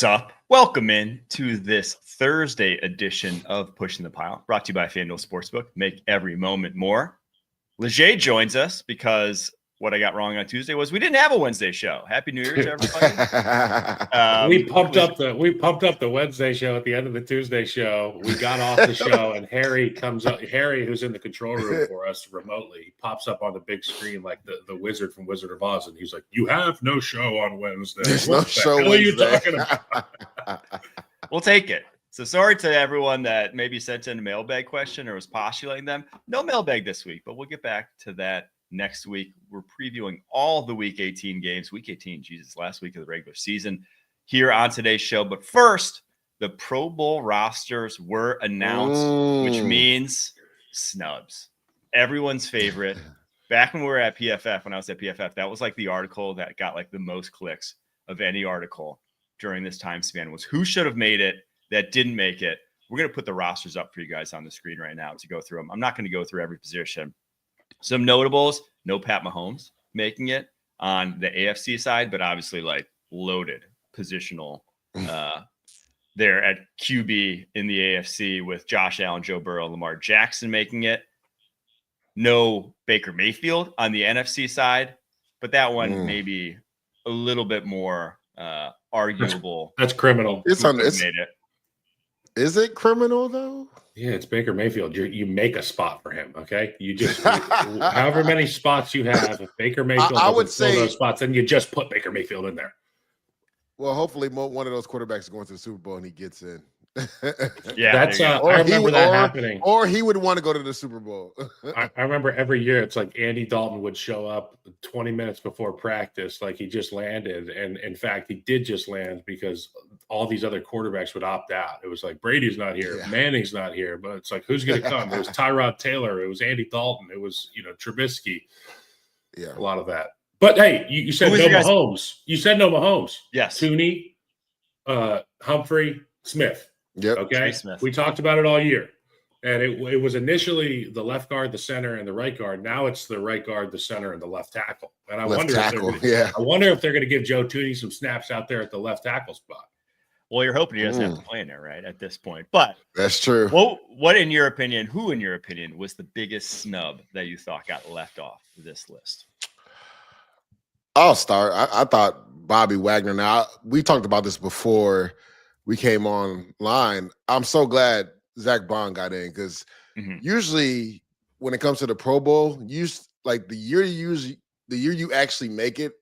What's up? Welcome in to this Thursday edition of Pushing the Pile, brought to you by FanDuel Sportsbook. Make every moment more. Leger joins us because what I got wrong on Tuesday was we didn't have a Wednesday show. Happy New Year to everybody. We pumped up the Wednesday show at the end of the Tuesday show. We got off the show, and Harry comes up. Harry, who's in the control room for us remotely, pops up on the big screen like the wizard from Wizard of Oz, and he's like, "You have no show on Wednesday. There's what no the show hell Wednesday. are you talking about?" We'll take it. So sorry to everyone that maybe sent in a mailbag question or was postulating them. No mailbag this week, but we'll get back to that next week. We're previewing all the Week 18 games. Week 18, Jesus, last week of the regular season here on today's show. But first, the Pro Bowl rosters were announced, which means snubs. Everyone's favorite. Back when we were at PFF, when I was at PFF, that was like the article that got like the most clicks of any article during this time span was who should have made it that didn't make it. We're going to put the rosters up for you guys on the screen right now to go through them. I'm not going to go through every position. Some notables, no Pat Mahomes making it on the AFC side, but obviously like loaded positional there at QB in the AFC with Josh Allen, Joe Burrow, Lamar Jackson making it. No Baker Mayfield on the NFC side, but that one maybe a little bit more arguable. That's criminal. It's Who could have made it. Is it criminal though? Yeah, it's Baker Mayfield. You make a spot for him, okay? You just however many spots you have, if Baker Mayfield I would fill say those spots, then you just put Baker Mayfield in there. Well, hopefully one of those quarterbacks is going to the Super Bowl and he gets in. Yeah, That's there you go. I remember that happening. Or he would want to go to the Super Bowl. I remember every year it's like Andy Dalton would show up 20 minutes before practice, like he just landed. And in fact, he did just land because all these other quarterbacks would opt out. It was like Brady's not here, Manning's not here, but it's like who's going to come? It was Tyrod Taylor, it was Andy Dalton, it was Trubisky. Yeah, a lot of that. But hey, you said no Mahomes. You said no Mahomes. Yes, Tooney, Humphrey, Smith. Yep. Okay. We talked about it all year. And it was initially the left guard, the center, and the right guard. Now it's the right guard, the center, and the left tackle. And I wonder if they're going to give Joe Tooney some snaps out there at the left tackle spot. Well, you're hoping he doesn't have to play in there, right, at this point. But that's true. What in your opinion, who in your opinion was the biggest snub that you thought got left off this list? I'll start. I thought Bobby Wagner. Now, we talked about this before we came online. I'm so glad Zach Bond got in because usually when it comes to the Pro Bowl, the year you actually make it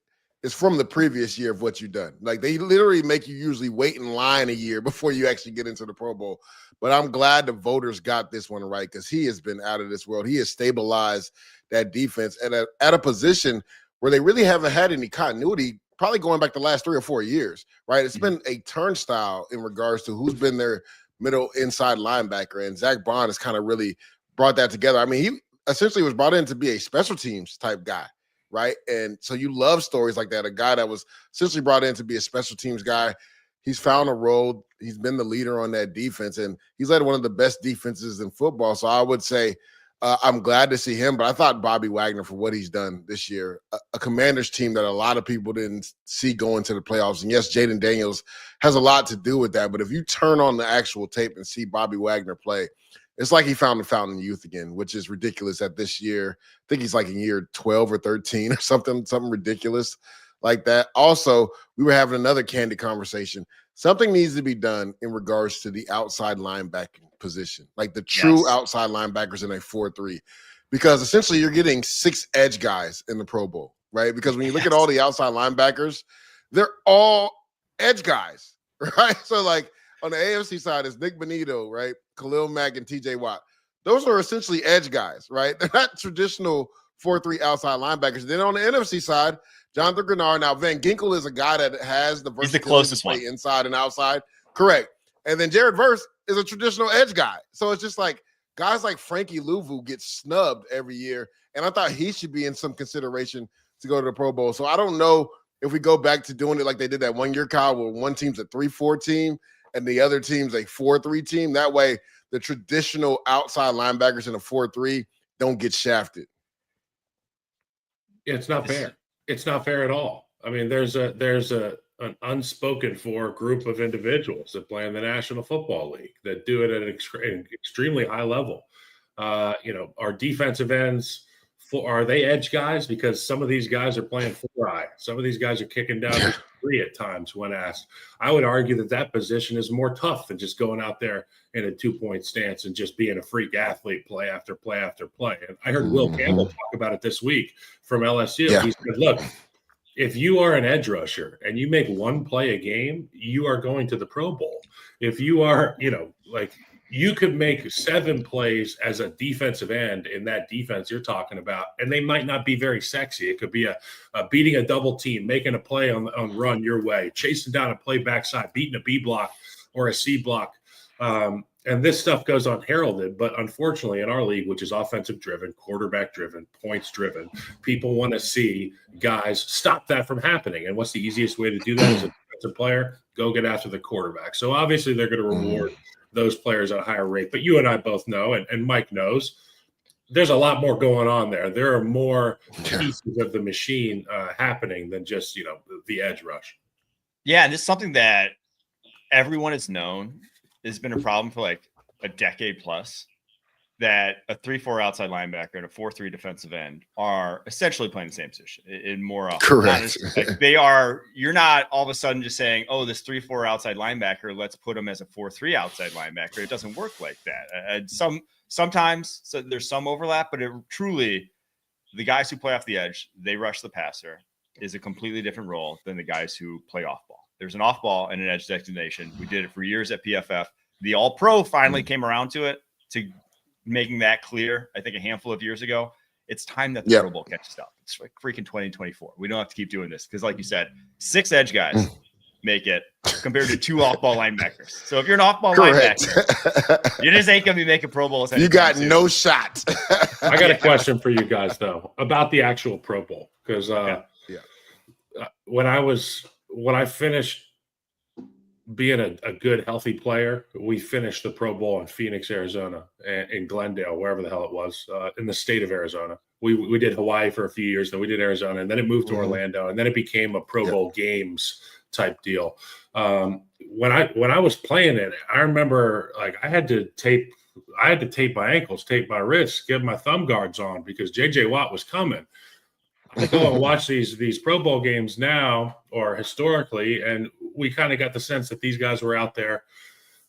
is from the previous year of what you've done. Like they literally make you usually wait in line a year before you actually get into the Pro Bowl. But I'm glad the voters got this one right because he has been out of this world. He has stabilized that defense at a position where they really haven't had any continuity, probably going back the last 3 or 4 years, right? It's been a turnstile in regards to who's been their middle inside linebacker, and Zach Bond has kind of really brought that together. I mean, he essentially was brought in to be a special teams type guy, right? And so you love stories like that, a guy that was essentially brought in to be a special teams guy. He's found a role. He's been the leader on that defense, and he's led one of the best defenses in football. So I would say I'm glad to see him, but I thought Bobby Wagner for what he's done this year, a Commanders team that a lot of people didn't see going to the playoffs. And yes, Jaden Daniels has a lot to do with that. But if you turn on the actual tape and see Bobby Wagner play, it's like he found the fountain of youth again, which is ridiculous at this year. I think he's like in year 12 or 13 or something ridiculous like that. Also, we were having another candid conversation. Something needs to be done in regards to the outside linebacking position, like the true outside linebackers in a 4-3, because essentially you're getting 6 edge guys in the Pro Bowl, right? Because when you look at all the outside linebackers, they're all edge guys, right? So like on the AFC side is Nick Bonito, right? Khalil Mack and TJ Watt. Those are essentially edge guys, right? They're not traditional 4-3 outside linebackers. Then on the NFC side, Jonathan Grenard. Now, Van Ginkel is a guy that has the versatility the closest to play one inside and outside. Correct. And then Jared Verse is a traditional edge guy. So it's just like guys like Frankie Louvu get snubbed every year. And I thought he should be in some consideration to go to the Pro Bowl. So I don't know if we go back to doing it like they did that 1 year, Kyle, where one team's a 3-4 team and the other team's a 4-3 team. That way, the traditional outside linebackers in a 4-3 don't get shafted. It's not fair. It's not fair at all. I mean, there's a an unspoken for group of individuals that play in the National Football League that do it at an extremely high level. Our defensive ends, are they edge guys? Because some of these guys are playing 4-eye. Some of these guys are kicking down to 3 at times when asked. I would argue that position is more tough than just going out there in a 2-point stance and just being a freak athlete play after play after play. And I heard Will Campbell talk about it this week from LSU. Yeah. He said, look, if you are an edge rusher and you make one play a game, you are going to the Pro Bowl. If you are, you could make 7 plays as a defensive end in that defense you're talking about, and they might not be very sexy. It could be a beating a double team, making a play on run your way, chasing down a play backside, beating a B block or a C block. And this stuff goes unheralded, but unfortunately in our league, which is offensive driven, quarterback driven, points driven, people want to see guys stop that from happening. And what's the easiest way to do that as a defensive player? Go get after the quarterback. So obviously they're going to reward those players at a higher rate. But you and I both know, and Mike knows, there's a lot more going on there. There are more pieces of the machine happening than just, the edge rush. Yeah, and this is something that everyone has known has been a problem for like a decade plus, that a 3-4 outside linebacker and a 4-3 defensive end are essentially playing the same position in more often. Correct. You're not all of a sudden just saying, oh, this 3-4 outside linebacker, let's put him as a 4-3 outside linebacker. It doesn't work like that. Sometimes there's some overlap, but truly the guys who play off the edge, they rush the passer, is a completely different role than the guys who play off ball. There's an off ball and an edge designation. We did it for years at PFF. The All Pro finally came around to making that clear, I think a handful of years ago. It's time that the Pro Bowl catches up. It's like freaking 2024. We don't have to keep doing this because, like you said, 6 edge guys make it compared to 2 off-ball linebackers. So if you're an off-ball linebacker, you just ain't going to be making Pro Bowls. You got no shot. I got a question for you guys, though, about the actual Pro Bowl. Because when I finished being a good, healthy player, we finished the Pro Bowl in Phoenix, Arizona, in Glendale, wherever the hell it was, in the state of Arizona. We did Hawaii for a few years, then we did Arizona, and then it moved to Orlando, and then it became a Pro Bowl games type deal. When I was playing it, I remember I had to tape my ankles, tape my wrists, get my thumb guards on because JJ Watt was coming. I go and watch these Pro Bowl games now, or historically, and we kind of got the sense that these guys were out there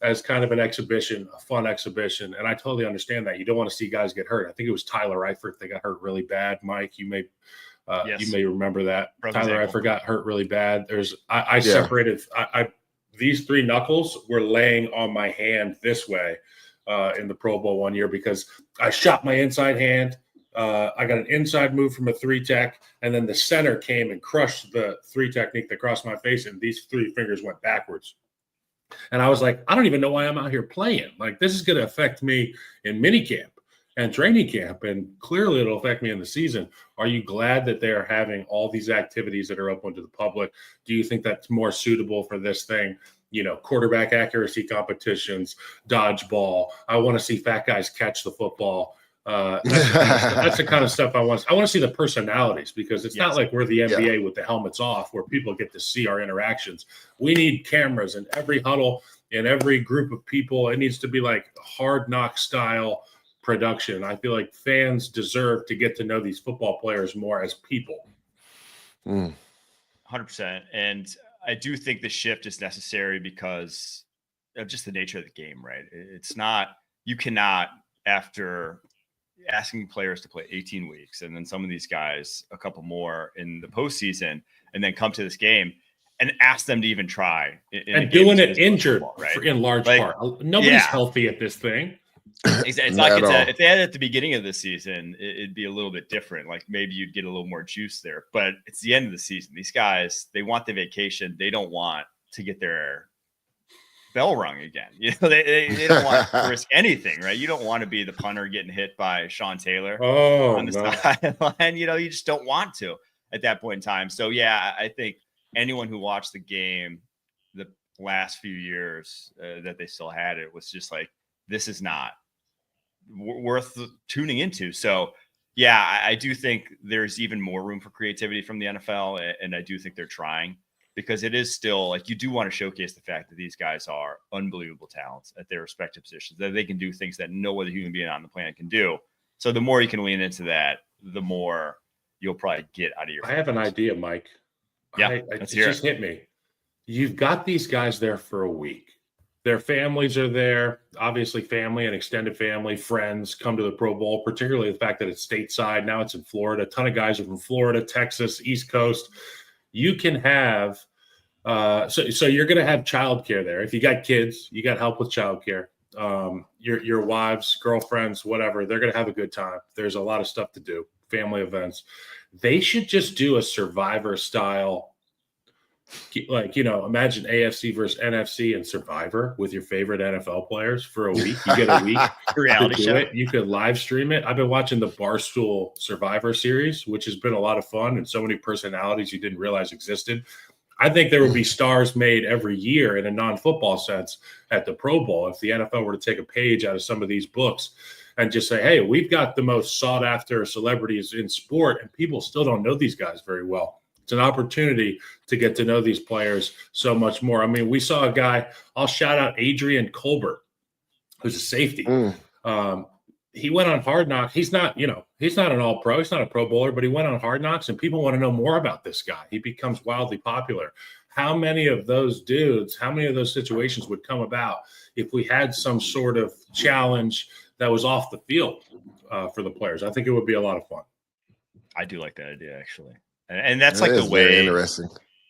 as kind of an exhibition, a fun exhibition. And I totally understand that. You don't want to see guys get hurt. I think it was Tyler Eifert that got hurt really bad. Mike, you may remember that. Tyler Eifert got hurt really bad. I separated. These 3 knuckles were laying on my hand this way in the Pro Bowl one year because I shot my inside hand. I got an inside move from a 3-tech, and then the center came and crushed the 3 technique that crossed my face, and these 3 fingers went backwards. And I was like, I don't even know why I'm out here playing. This is going to affect me in minicamp and training camp, and clearly it'll affect me in the season. Are you glad that they're having all these activities that are open to the public? Do you think that's more suitable for this thing? Quarterback accuracy competitions, dodgeball. I want to see fat guys catch the football. That's the kind of stuff I want. I want to see the personalities because it's not like we're the NBA with the helmets off where people get to see our interactions. We need cameras in every huddle, in every group of people. It needs to be like Hard Knock style production. I feel like fans deserve to get to know these football players more as people. 100%. And I do think the shift is necessary because of just the nature of the game, right? It's not, you cannot, after asking players to play 18 weeks and then some of these guys a couple more in the postseason and then come to this game and ask them to even try and doing it injured football, right? In large part. Nobody's healthy at this thing. It's like if they had it at the beginning of the season, it'd be a little bit different. Maybe you'd get a little more juice there, but it's the end of the season. These guys, they want the vacation. They don't want to get their bell rung again. They don't want to risk anything, right? You don't want to be the punter getting hit by Sean Taylor on the sideline. You just don't want to at that point in time. So I think anyone who watched the game the last few years that they still had it was just like, this is not worth tuning into. So I do think there's even more room for creativity from the NFL, and I do think they're trying because it is still like you do want to showcase the fact that these guys are unbelievable talents at their respective positions, that they can do things that no other human being on the planet can do. So the more you can lean into that, the more you'll probably get out of your. I have an idea, Mike. Yeah, it just hit me. You've got these guys there for a week. Their families are there. Obviously, family and extended family, friends come to the Pro Bowl, particularly the fact that it's stateside. Now it's in Florida. A ton of guys are from Florida, Texas, East Coast. You can have so you're going to have childcare there. If you got kids, you got help with childcare. Your wives, girlfriends, whatever, they're going to have a good time. There's a lot of stuff to do, family events. They should just do a Survivor style, like, imagine AFC versus NFC and Survivor with your favorite NFL players for a week. You get a week reality show. You could live stream it. I've been watching the Barstool Survivor series, which has been a lot of fun, and so many personalities you didn't realize existed. I think there would be stars made every year in a non-football sense at the Pro Bowl if the NFL were to take a page out of some of these books and just say, hey, we've got the most sought-after celebrities in sport, and people still don't know these guys very well. It's an opportunity to get to know these players so much more. I mean, we saw a guy, I'll shout out Adrian Colbert, who's a safety. He went on Hard Knocks. He's not an all-pro. He's not a Pro Bowler, but he went on Hard Knocks, and people want to know more about this guy. He becomes wildly popular. How many of those dudes, how many of those situations would come about if we had some sort of challenge that was off the field for the players? I think it would be a lot of fun. I do like that idea, actually. And that's that like the way interesting.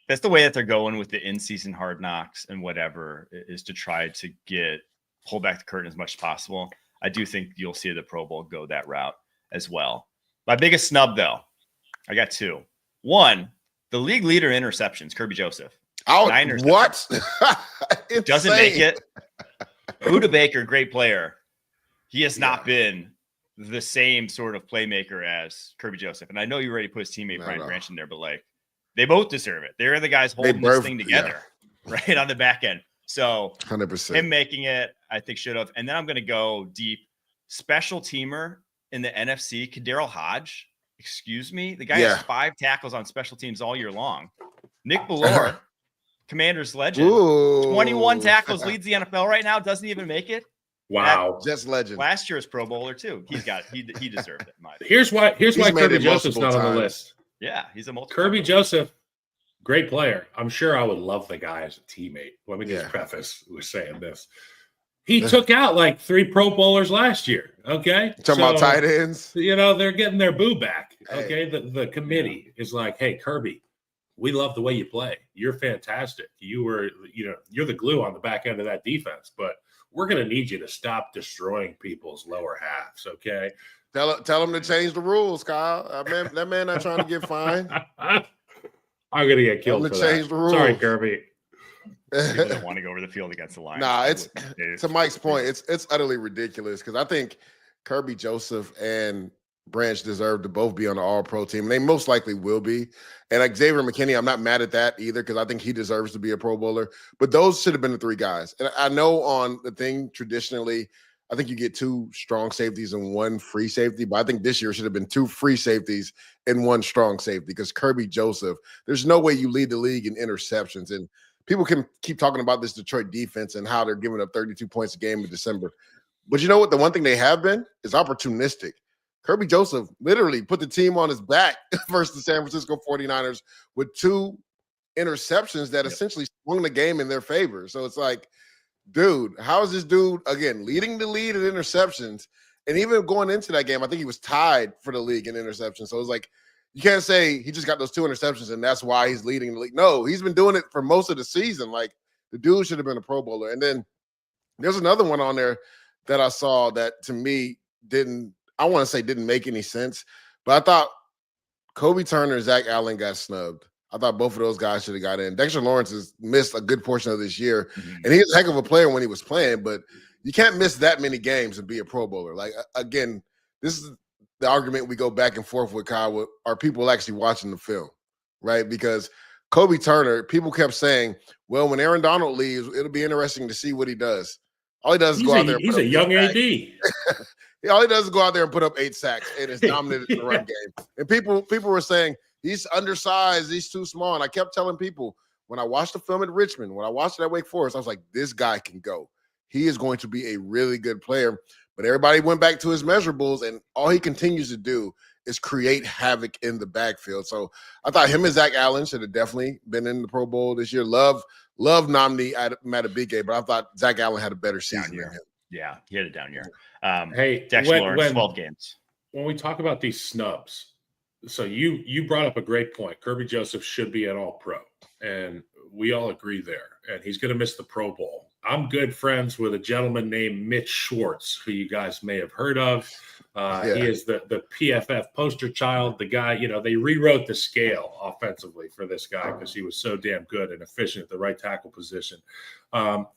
That's the way that they're going with the in-season Hard Knocks and whatever, is to try to pull back the curtain as much as possible. I do think you'll see the Pro Bowl go that route as well. My biggest snub, though, I got two. One, the league leader in interceptions, Kirby Joseph. What? Doesn't make it. Buda Baker, great player. He has not been the same sort of playmaker as Kirby Joseph. And I know you already put his teammate Brian Branch in there, but like they both deserve it. They're the guys holding this thing together, right on the back end. So 100%. Him making it, I think, should have. And then I'm going to go deep. Special teamer in the NFC, Kadarrell Hodge. Excuse me. The guy has 5 tackles on special teams all year long. Nick Bellore, Commanders legend. 21 tackles, leads the NFL right now. Doesn't even make it. Wow. Just legend. Last year's Pro Bowler, too. He deserved it. In my opinion. Here's why Kirby Joseph's not on the list. Yeah, he's a multiple. Kirby Joseph, great player. I'm sure I would love the guy as a teammate. Let me just preface with saying this. He took out like 3 Pro Bowlers last year. Okay. Talking about tight ends. They're getting their boo back. Okay. The committee is like, hey, Kirby, we love the way you play. You're fantastic. You're the glue on the back end of that defense, but we're going to need you to stop destroying people's lower halves. Okay. Tell him to change the rules, Kyle. That man not trying to get fined. I'm going to get killed for change that. The rules. Sorry, Kirby. People don't want to go over the field against the Lions. Nah, it's to Mike's point. It's utterly ridiculous because I think Kirby Joseph and Branch deserve to both be on the All-Pro team. They most likely will be. And like Xavier McKinney, I'm not mad at that either because I think he deserves to be a Pro Bowler. But those should have been the 3 guys. And I know on the thing traditionally, I think you get 2 strong safeties and 1 free safety. But I think this year should have been 2 free safeties and 1 strong safety because Kirby Joseph, there's no way you lead the league in interceptions. And people can keep talking about this Detroit defense and how they're giving up 32 points a game in December. But you know what? The one thing they have been is opportunistic. Kirby Joseph literally put the team on his back versus the San Francisco 49ers with 2 interceptions that essentially swung the game in their favor. So it's like, dude, how is this dude, again, leading the lead in interceptions? And even going into that game, I think he was tied for the league in interceptions. So it's like, you can't say he just got those 2 interceptions and that's why he's leading the league. No, he's been doing it for most of the season. Like, the dude should have been a Pro Bowler. And then there's another one on there that I saw that to me didn't make any sense. But I thought Kobe Turner and Zach Allen got snubbed. I thought both of those guys should have got in. Dexter Lawrence has missed a good portion of this year. And he's a heck of a player when he was playing, but you can't miss that many games and be a Pro Bowler. Like, again, this is the argument we go back and forth with, Kyle. Are people actually watching the film, right? Because Kobe Turner, people kept saying, well, when Aaron Donald leaves, it'll be interesting to see what he does. All he does is go out there. He's a young AD. All he does is go out there and put up 8 sacks and is dominated in the run game. And people were saying, he's undersized, he's too small. And I kept telling people, when I watched the film at Richmond, when I watched it at Wake Forest, I was like, this guy can go. He is going to be a really good player. But everybody went back to his measurables, and all he continues to do is create havoc in the backfield. So I thought him and Zach Allen should have definitely been in the Pro Bowl this year. Love Nomni at Matabike, but I thought Zach Allen had a better season than him. Yeah, he had it down here. Hey, Dexter Lawrence, 12 games. When we talk about these snubs, so you brought up a great point. Kirby Joseph should be an All-Pro, and we all agree there. And he's going to miss the Pro Bowl. I'm good friends with a gentleman named Mitch Schwartz, who you guys may have heard of. He is the PFF poster child. The guy, they rewrote the scale offensively for this guy because he was so damn good and efficient at the right tackle position.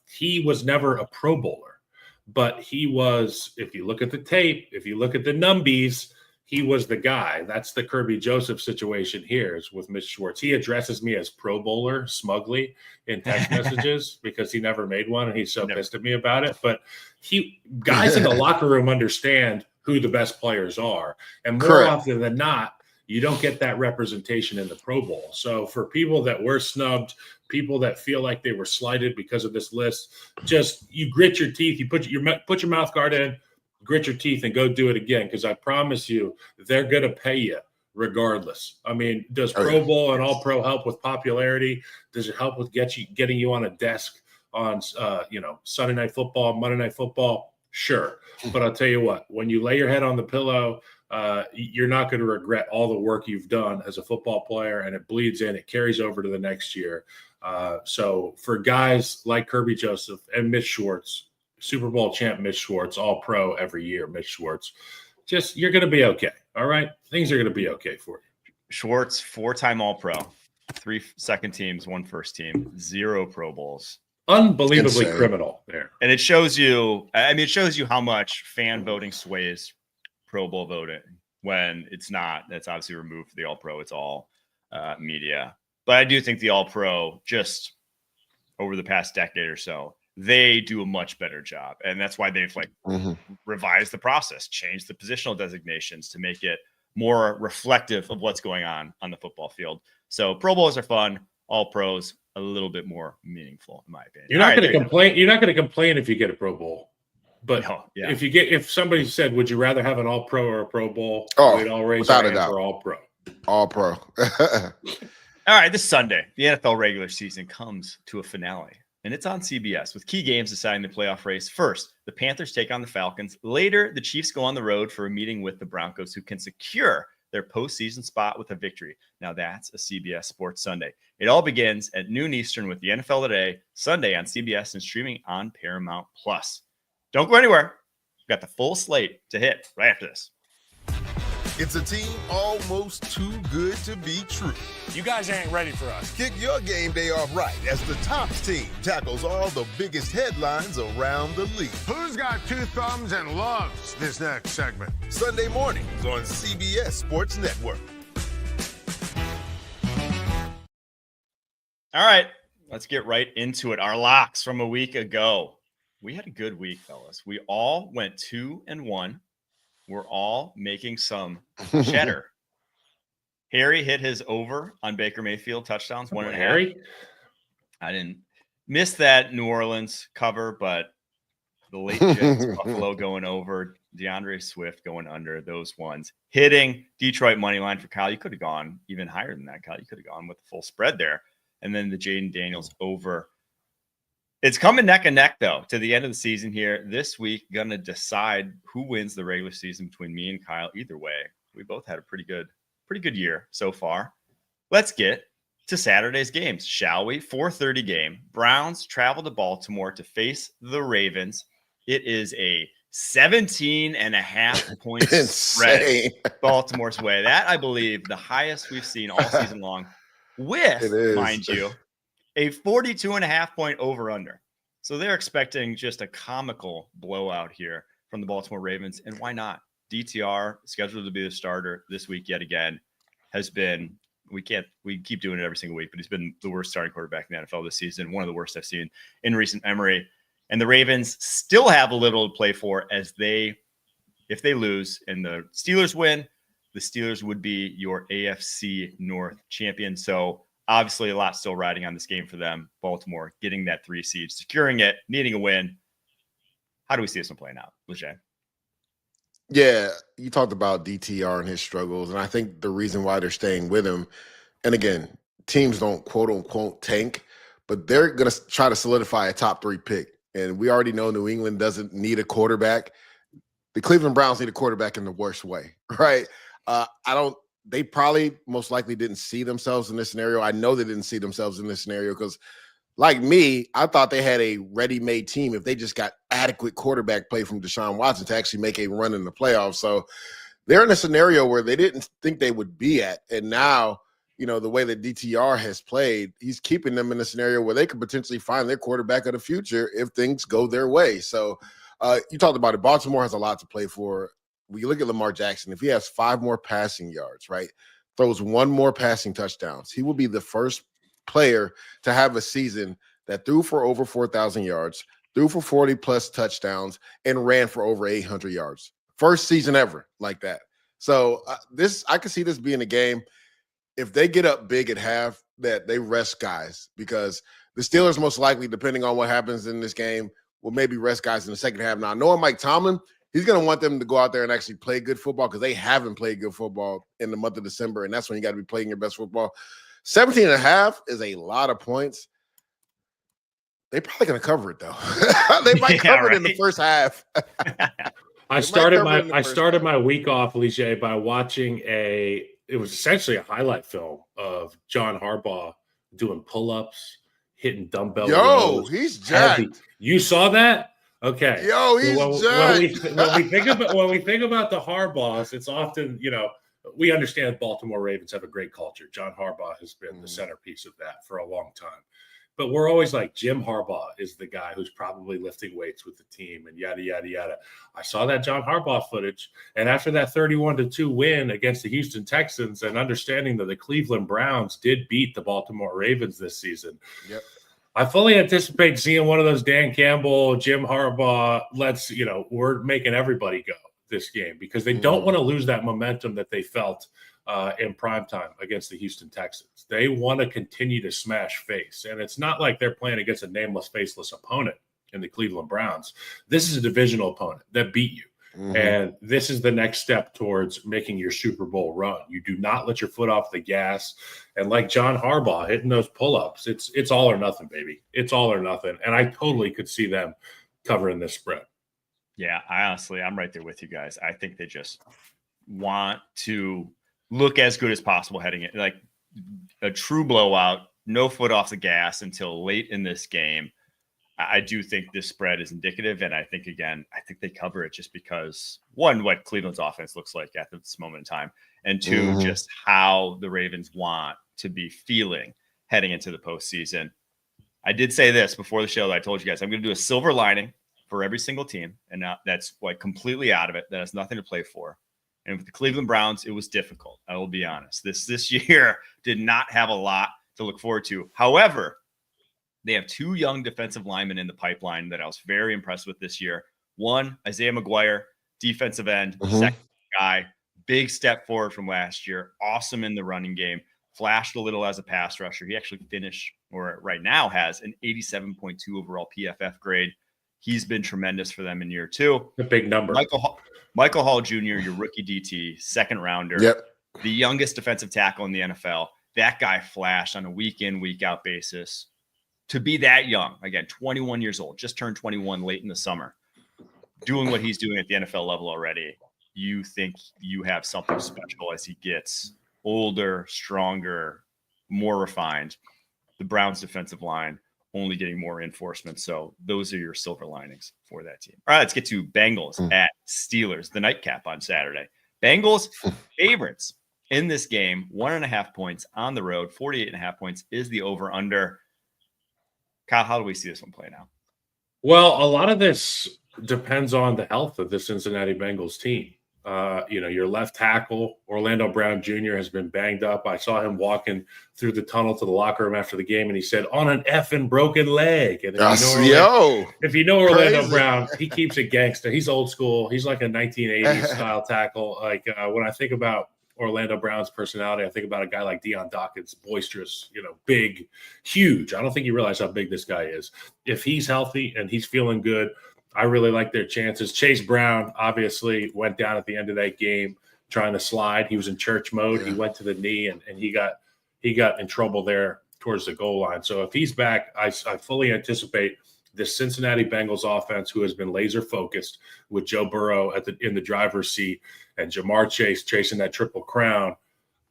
He was never a Pro Bowler, but he was, if you look at the tape, if you look at the numbies, he was the guy. That's the Kirby Joseph situation here is with Mitch Schwartz. He addresses me as Pro Bowler smugly in text messages because he never made one, and he's so pissed at me about it. But guys in the locker room understand who the best players are. And more often than not, you don't get that representation in the Pro Bowl. So for people that were snubbed, people that feel like they were slighted because of this list, just you grit your teeth, you put your mouth guard in, grit your teeth and go do it again, because I promise you they're going to pay you regardless. I mean, does Pro Bowl and All-Pro help with popularity? Does it help with getting you on a desk on Sunday Night Football, Monday Night Football? Sure. But I'll tell you what, when you lay your head on the pillow, you're not going to regret all the work you've done as a football player, and it bleeds in. It carries over to the next year. So for guys like Kirby Joseph and Mitch Schwartz, Super Bowl champ Mitch Schwartz, All-Pro every year, Mitch Schwartz, you're going to be okay. All right? Things are going to be okay for you. Schwartz, 4-time All-Pro, 3 second teams, 1 first team, 0 Pro Bowls. Unbelievably criminal there. And it shows you how much fan voting sways Pro Bowl voting when it's not. That's obviously removed for the All-Pro. It's all media. But I do think the All-Pro, just over the past decade or so, they do a much better job. And that's why they've revised the process, changed the positional designations to make it more reflective of what's going on the football field. So Pro Bowls are fun. All Pros a little bit more meaningful, in my opinion. You're not going to complain. You're not going to complain if you get a Pro Bowl. But if somebody said, would you rather have an All-Pro or a Pro Bowl? We'd all raise our hand for All-Pro. All-Pro. All right, this Sunday, the NFL regular season comes to a finale, and it's on CBS with key games deciding the playoff race. First, the Panthers take on the Falcons. Later, the Chiefs go on the road for a meeting with the Broncos, who can secure their postseason spot with a victory. Now that's a CBS Sports Sunday. It all begins at noon Eastern with the NFL Today, Sunday on CBS and streaming on Paramount+. Don't go anywhere. We've got the full slate to hit right after this. It's a team almost too good to be true. You guys ain't ready for us. Kick your game day off right as the Tops team tackles all the biggest headlines around the league. Who's got 2 thumbs and loves this next segment? Sunday mornings on CBS Sports Network. All right, let's get right into it. Our locks from a week ago. We had a good week, fellas. We all went 2-1. We're all making some cheddar. Harry hit his over on Baker Mayfield touchdowns, 1.5. Harry? I didn't miss that New Orleans cover, but the late Jets, Buffalo going over, DeAndre Swift going under, those ones. Hitting Detroit money line for Kyle. You could have gone even higher than that, Kyle. You could have gone with the full spread there. And then the Jaden Daniels over. It's coming neck and neck, though, to the end of the season here. This week, going to decide who wins the regular season between me and Kyle. Either way, we both had a pretty good year so far. Let's get to Saturday's games, shall we? 4:30 game. Browns travel to Baltimore to face the Ravens. It is a 17.5 point spread Baltimore's way. That, I believe, the highest we've seen all season long with, mind you, a 42.5 point over-under. So they're expecting just a comical blowout here from the Baltimore Ravens. And why not? DTR, scheduled to be the starter this week yet again, has been, we keep doing it every single week, but he's been the worst starting quarterback in the NFL this season, one of the worst I've seen in recent memory. And the Ravens still have a little to play for if they lose and the Steelers win, the Steelers would be your AFC North champion. So Obviously, a lot still riding on this game for them. Baltimore getting that 3 seed, securing it, needing a win. How do we see this one playing out, Leger? Yeah, you talked about DTR and his struggles, and I think the reason why they're staying with him, and again, teams don't quote unquote tank, but they're going to try to solidify a top 3 pick. And we already know New England doesn't need a quarterback. The Cleveland Browns need a quarterback in the worst way, right? They probably most likely didn't see themselves in this scenario. I know they didn't see themselves in this scenario because, like me, I thought they had a ready-made team if they just got adequate quarterback play from Deshaun Watson to actually make a run in the playoffs. So they're in a scenario where they didn't think they would be at. And now, the way that DTR has played, he's keeping them in a scenario where they could potentially find their quarterback of the future if things go their way. So you talked about it. Baltimore has a lot to play for. When you look at Lamar Jackson, if he has 5 more passing yards, right, throws 1 more passing touchdowns, he will be the first player to have a season that threw for over 4,000 yards, threw for 40-plus touchdowns, and ran for over 800 yards. First season ever like that. So I could see this being a game, if they get up big at half, that they rest guys, because the Steelers most likely, depending on what happens in this game, will maybe rest guys in the second half. Now, knowing Mike Tomlin, he's going to want them to go out there and actually play good football because they haven't played good football in the month of December, and that's when you got to be playing your best football. 17.5 is a lot of points. They're probably going to cover it, though. They might cover it in the first half. I started my week off, Leger, by watching it was essentially a highlight film of John Harbaugh doing pull-ups, hitting dumbbell rows. He's jacked. Heavy. You saw that? Okay. He's jacked. When we think about the Harbaughs, it's often, we understand Baltimore Ravens have a great culture. John Harbaugh has been the centerpiece of that for a long time. But we're always like, Jim Harbaugh is the guy who's probably lifting weights with the team and yada, yada, yada. I saw that John Harbaugh footage. And after that 31-2 win against the Houston Texans, and understanding that the Cleveland Browns did beat the Baltimore Ravens this season, I fully anticipate seeing one of those Dan Campbell, Jim Harbaugh, we're making everybody go this game, because they don't want to lose that momentum that they felt in primetime against the Houston Texans. They want to continue to smash face. And it's not like they're playing against a nameless, faceless opponent in the Cleveland Browns. This is a divisional opponent that beat you. And this is the next step towards making your Super Bowl run. You do not let your foot off the gas. And like John Harbaugh hitting those pull-ups, it's all or nothing, baby. It's all or nothing. And I totally could see them covering this spread. Yeah, I'm right there with you guys. I think they just want to look as good as possible heading in, like a true blowout, no foot off the gas until late in this game. I do think this spread is indicative, and I think they cover it just because, one, what Cleveland's offense looks like at this moment in time, and two, just how the Ravens want to be feeling heading into the postseason. I did say this before the show that I told you guys, I'm going to do a silver lining for every single team, and now that's like completely out of it. That has nothing to play for. And with the Cleveland Browns, it was difficult. I will be honest. This year did not have a lot to look forward to. However, they have 2 young defensive linemen in the pipeline that I was very impressed with this year. One, Isaiah McGuire, defensive end, second guy, big step forward from last year. Awesome in the running game. Flashed a little as a pass rusher. He actually finished, or right now has, an 87.2 overall PFF grade. He's been tremendous for them in year 2. A big number. Michael Hall Jr., your rookie DT, second rounder, the youngest defensive tackle in the NFL. That guy flashed on a week in, week out basis. To be that young, again, 21 years old, just turned 21 late in the summer, doing what he's doing at the NFL level already, you think you have something special as he gets older, stronger, more refined. The Browns defensive line only getting more reinforcement. So those are your silver linings for that team. All right, let's get to Bengals at Steelers, the nightcap on Saturday. Bengals favorites in this game, 1.5 points on the road, 48.5 points is the over-under. Kyle, how do we see this one playing out? Well, a lot of this depends on the health of the Cincinnati Bengals team. Your left tackle, Orlando Brown Jr., has been banged up. I saw him walking through the tunnel to the locker room after the game, and he said, on an effing broken leg. And if you know Orlando Brown, he keeps it gangster. He's old school. He's like a 1980s style tackle. Like when I think about Orlando Brown's personality. I think about a guy like Deion Dawkins, boisterous, big, huge. I don't think you realize how big this guy is. If he's healthy and he's feeling good, I really like their chances. Chase Brown obviously went down at the end of that game trying to slide. He was in church mode. Yeah. He went to the knee and he got in trouble there towards the goal line. So if he's back, I fully anticipate this Cincinnati Bengals offense, who has been laser focused with Joe Burrow in the driver's seat and Jamar Chase chasing that triple crown.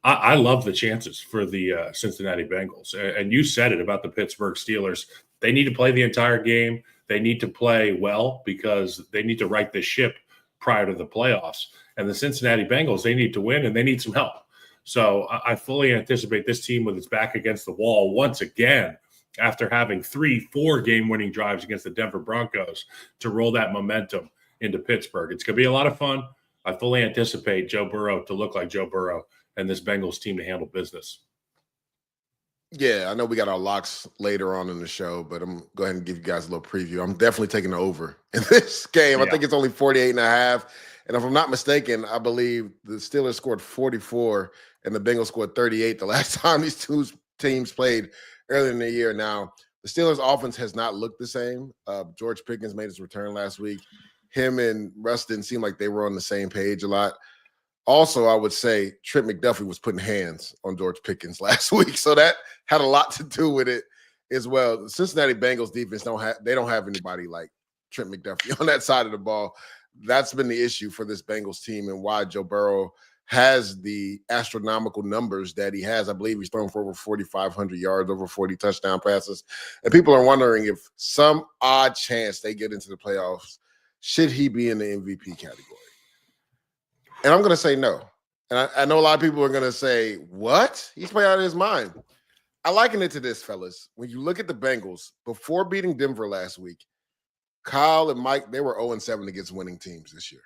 I love the chances for the Cincinnati Bengals. And you said it about the Pittsburgh Steelers. They need to play the entire game. They need to play well because they need to right the ship prior to the playoffs. And the Cincinnati Bengals, they need to win and they need some help. So I fully anticipate this team with its back against the wall once again, after having 3-4 game-winning drives against the Denver Broncos, to roll that momentum into Pittsburgh. It's going to be a lot of fun. I fully anticipate Joe Burrow to look like Joe Burrow and this Bengals team to handle business. Yeah, I know we got our locks later on in the show, but I'm going to go ahead and give you guys a little preview. I'm definitely taking the over in this game. Yeah. I think it's only 48.5. And if I'm not mistaken, I believe the Steelers scored 44 and the Bengals scored 38 the last time these two teams played earlier in the year. Now, the Steelers' offense has not looked the same. George Pickens made his return last week. Him and Russ didn't seem like they were on the same page a lot. Also, I would say Trent McDuffie was putting hands on George Pickens last week, so that had a lot to do with it as well. The Cincinnati Bengals defense don't have anybody like Trent McDuffie on that side of the ball. That's been the issue for this Bengals team and why Joe Burrow has the astronomical numbers that he has. I believe he's thrown for over 4,500 yards, over 40 touchdown passes. And people are wondering if some odd chance they get into the playoffs, should he be in the MVP category? And I'm going to say no. And I know a lot of people are going to say, what? He's playing out of his mind. I liken it to this, fellas. When you look at the Bengals, before beating Denver last week, Kyle and Mike, they were 0-7 against winning teams this year.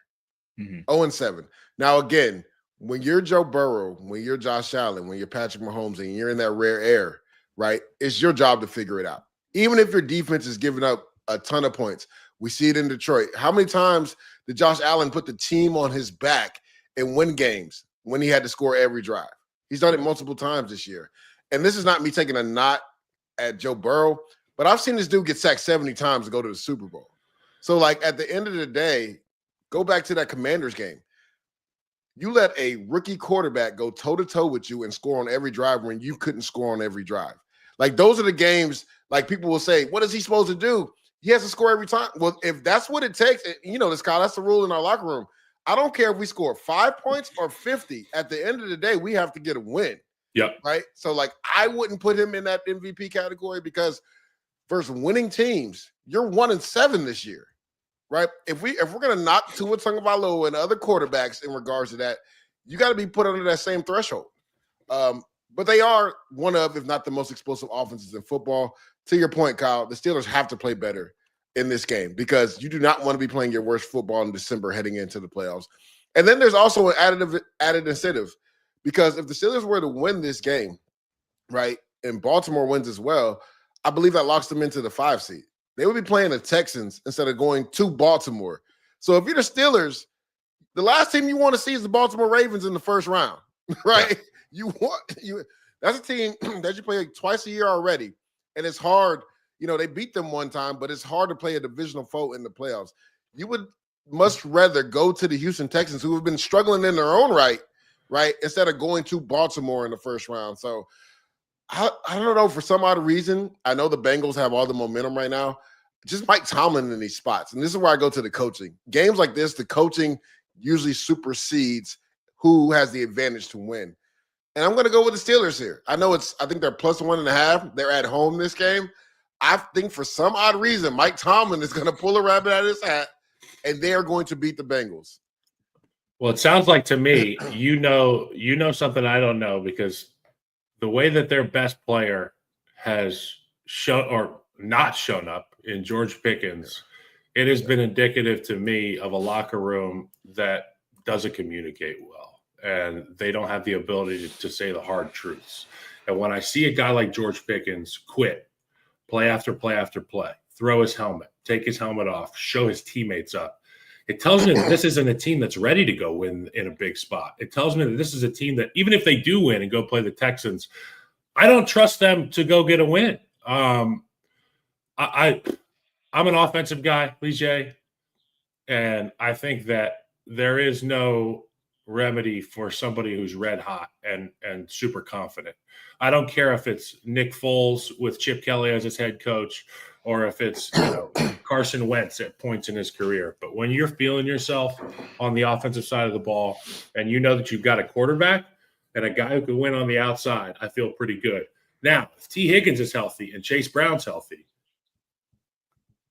0-7. Now, again, when you're Joe Burrow, when you're Josh Allen, when you're Patrick Mahomes, and you're in that rare air, right, it's your job to figure it out. Even if your defense is giving up a ton of points. We see it in Detroit. How many times did Josh Allen put the team on his back and win games when he had to score every drive? He's done it multiple times this year. And this is not me taking a knot at Joe Burrow, but I've seen this dude get sacked 70 times to go to the Super Bowl. So, like, at the end of the day, go back to that Commanders game. You let a rookie quarterback go toe-to-toe with you and score on every drive when you couldn't score on every drive. Like, those are the games, like, people will say, what is he supposed to do? He has to score every time. Well, if that's what it takes, you know this, Kyle, that's the rule in our locker room. I don't care if we score 5 points or 50. At the end of the day, we have to get a win. Yeah. Right? So, like, I wouldn't put him in that MVP category because versus winning teams, you're 1-7 this year. Right? If we're going to knock Tua Tagovailoa and other quarterbacks in regards to that, you got to be put under that same threshold. But they are one of, if not the most explosive offenses in football. To your point, Kyle, the Steelers have to play better in this game because you do not want to be playing your worst football in December heading into the playoffs. And then there's also an added incentive because if the Steelers were to win this game, right, and Baltimore wins as well, I believe that locks them into the 5 seed. They would be playing the Texans instead of going to Baltimore. So if you're the Steelers, the last team you want to see is the Baltimore Ravens in the first round, right? Yeah. That's a team that you play like twice a year already, and it's hard. You know, they beat them one time, but it's hard to play a divisional foe in the playoffs. You would much rather go to the Houston Texans, who have been struggling in their own right, instead of going to Baltimore in the first round. So I don't know, for some odd reason, I know the Bengals have all the momentum right now. Just Mike Tomlin in these spots. And this is where I go to the coaching. Games like this, the coaching usually supersedes who has the advantage to win. And I'm going to go with the Steelers here. I think they're plus 1.5. They're at home this game. I think for some odd reason, Mike Tomlin is going to pull a rabbit out of his hat, and they are going to beat the Bengals. Well, it sounds like to me, you know something I don't know, because the way that their best player has shown or not shown up in George Pickens, it has been indicative to me of a locker room that doesn't communicate well, and they don't have the ability to say the hard truths. And when I see a guy like George Pickens quit play after play after play, throw his helmet, take his helmet off, show his teammates up, It tells me that this isn't a team that's ready to go win in a big spot. It tells me that this is a team that even if they do win and go play the Texans, I don't trust them to go get a win. I'm an offensive guy, Leger, and I think that there is no remedy for somebody who's red hot and super confident. I don't care if it's Nick Foles with Chip Kelly as his head coach, or if it's Carson Wentz at points in his career. But when you're feeling yourself on the offensive side of the ball, and you know that you've got a quarterback and a guy who can win on the outside, I feel pretty good. Now, if T. Higgins is healthy and Chase Brown's healthy,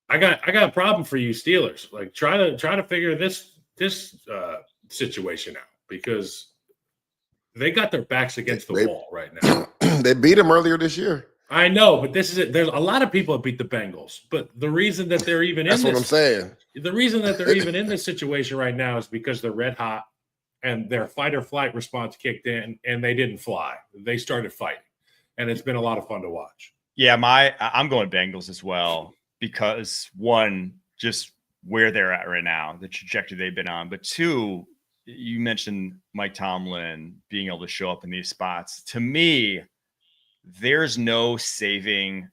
I got a problem for you Steelers. Like try to figure this situation out, because they got their backs against the wall right now. They beat him earlier this year. I know, but this is it. There's a lot of people that beat the Bengals, but the reason that they're even That's what I'm saying. The reason that they're even in this situation right now is because they're red hot and their fight or flight response kicked in and they didn't fly. They started fighting, and it's been a lot of fun to watch. Yeah, I'm going Bengals as well, because one, just where they're at right now, the trajectory they've been on, but two, you mentioned Mike Tomlin being able to show up in these spots. To me, there's no saving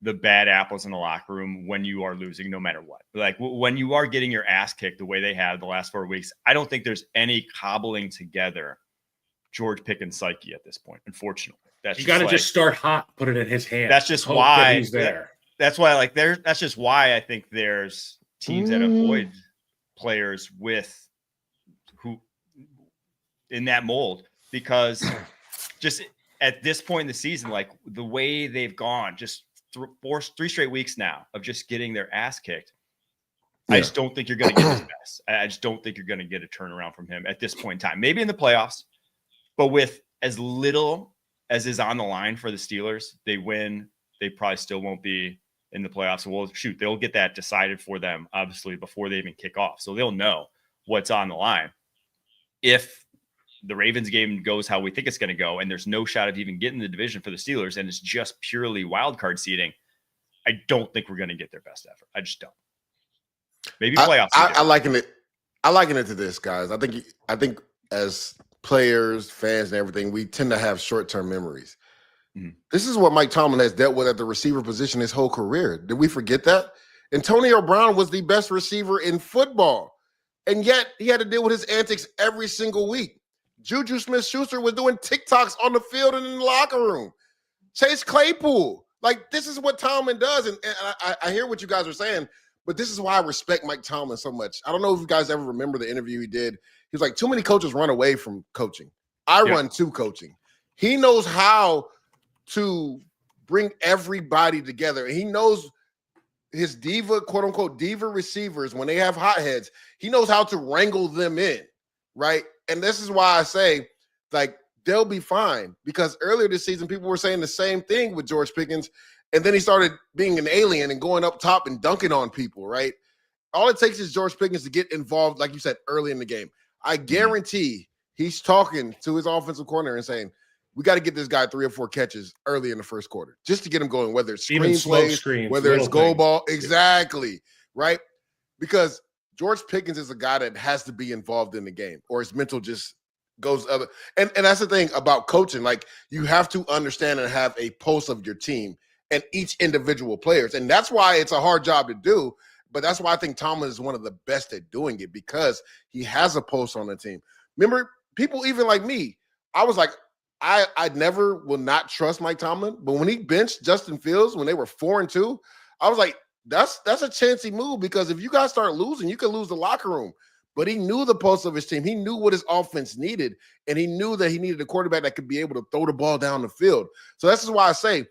the bad apples in the locker room when you are losing, no matter what. Like when you are getting your ass kicked the way they have the last 4 weeks, I don't think there's any cobbling together George Pickens' psyche at this point. Unfortunately, you got to just start hot, put it in his hand. That's just why he's there. That's why, that's just why I think there's teams that avoid players with who in that mold, because just at this point in the season, like the way they've gone, just three straight weeks now of just getting their ass kicked. Yeah. I just don't think you're going to get his best. I just don't think you're going to get a turnaround from him at this point in time. Maybe in the playoffs, but with as little as is on the line for the Steelers, they win. They probably still won't be in the playoffs. Well, shoot, they'll get that decided for them, obviously, before they even kick off. So they'll know what's on the line. If the Ravens game goes how we think it's going to go, and there's no shot of even getting the division for the Steelers, and it's just purely wild card seeding, I don't think we're going to get their best effort. I just don't. Maybe playoffs. I liken it to this, guys. I think as players, fans, and everything, we tend to have short-term memories. Mm-hmm. This is what Mike Tomlin has dealt with at the receiver position his whole career. Did we forget that? Antonio Brown was the best receiver in football, and yet he had to deal with his antics every single week. Juju Smith-Schuster was doing TikToks on the field and in the locker room. Chase Claypool. Like, this is what Tomlin does, and I hear what you guys are saying, but this is why I respect Mike Tomlin so much. I don't know if you guys ever remember the interview he did. He was like, too many coaches run away from coaching. I run to coaching. He knows how to bring everybody together. He knows his diva, quote unquote, diva receivers, when they have hotheads, he knows how to wrangle them in, right? And this is why I say, like, they'll be fine, because earlier this season, people were saying the same thing with George Pickens. And then he started being an alien and going up top and dunking on people, right? All it takes is George Pickens to get involved, like you said, early in the game. I guarantee he's talking to his offensive coordinator and saying, we got to get this guy 3 or 4 catches early in the first quarter just to get him going, whether it's screen plays, whether it's goal ball. Exactly, right? Because George Pickens is a guy that has to be involved in the game, or his mental just goes other. And that's the thing about coaching. Like, you have to understand and have a pulse of your team and each individual players. And that's why it's a hard job to do. But that's why I think Tomlin is one of the best at doing it, because he has a pulse on the team. Remember, people even like me, I was like, I never will not trust Mike Tomlin. But when he benched Justin Fields when they were 4-2, I was like, that's a chancy move, because if you guys start losing, you could lose the locker room. But he knew the pulse of his team. He knew what his offense needed, and he knew that he needed a quarterback that could be able to throw the ball down the field. So this is why I say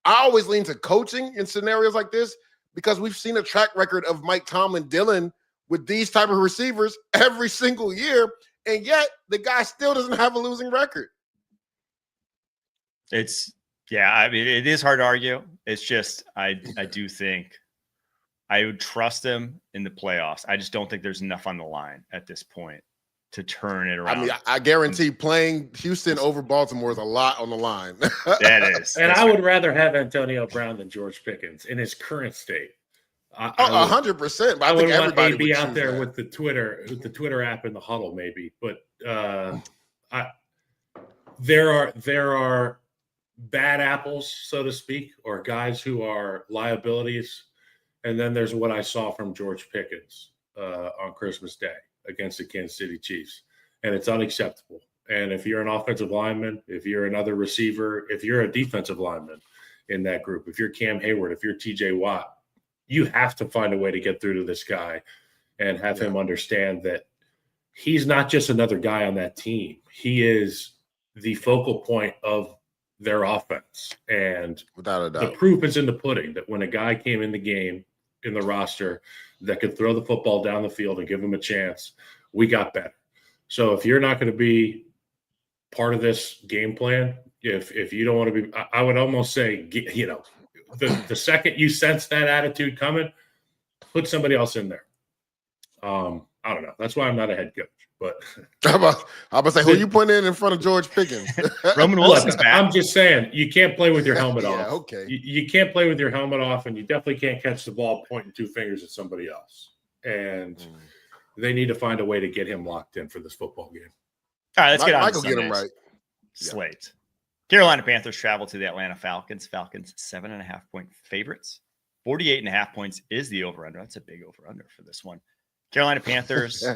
I always lean to coaching in scenarios like this, because we've seen a track record of Mike Tomlin dealing with these type of receivers every single year, and yet the guy still doesn't have a losing record. I mean, it is hard to argue. It's just, I do think I would trust him in the playoffs. I just don't think there's enough on the line at this point to turn it around. I mean, I guarantee playing Houston over Baltimore is a lot on the line. That is. And I would rather have Antonio Brown than George Pickens in his current state. 100%. But I think wouldn't everybody want AB would out choose there that. with the Twitter app in the huddle, maybe. But there are bad apples, so to speak, or guys who are liabilities. And then there's what I saw from George Pickens on Christmas Day against the Kansas City Chiefs. And it's unacceptable. And if you're an offensive lineman, if you're another receiver, if you're a defensive lineman in that group, if you're Cam Hayward, if you're TJ Watt, you have to find a way to get through to this guy and have him understand that he's not just another guy on that team. He is the focal point of their offense. And without a doubt, the proof is in the pudding that when a guy came in the game, in the roster, that could throw the football down the field and give him a chance, we got better. So if you're not going to be part of this game plan, if you don't want to be, I would almost say, the second you sense that attitude coming, put somebody else in there. I don't know. That's why I'm not a head coach. But I'm about to say, who you putting in front of George Pickens? Roman Wilson's back. I'm just saying, you can't play with your helmet off. Okay. You can't play with your helmet off, and you definitely can't catch the ball pointing two fingers at somebody else. And they need to find a way to get him locked in for this football game. All right, let's get on Michael to get him Sunday's right. slate. Carolina Panthers travel to the Atlanta Falcons. Falcons 7.5-point favorites. 48.5 points is the over-under. That's a big over-under for this one. Carolina Panthers,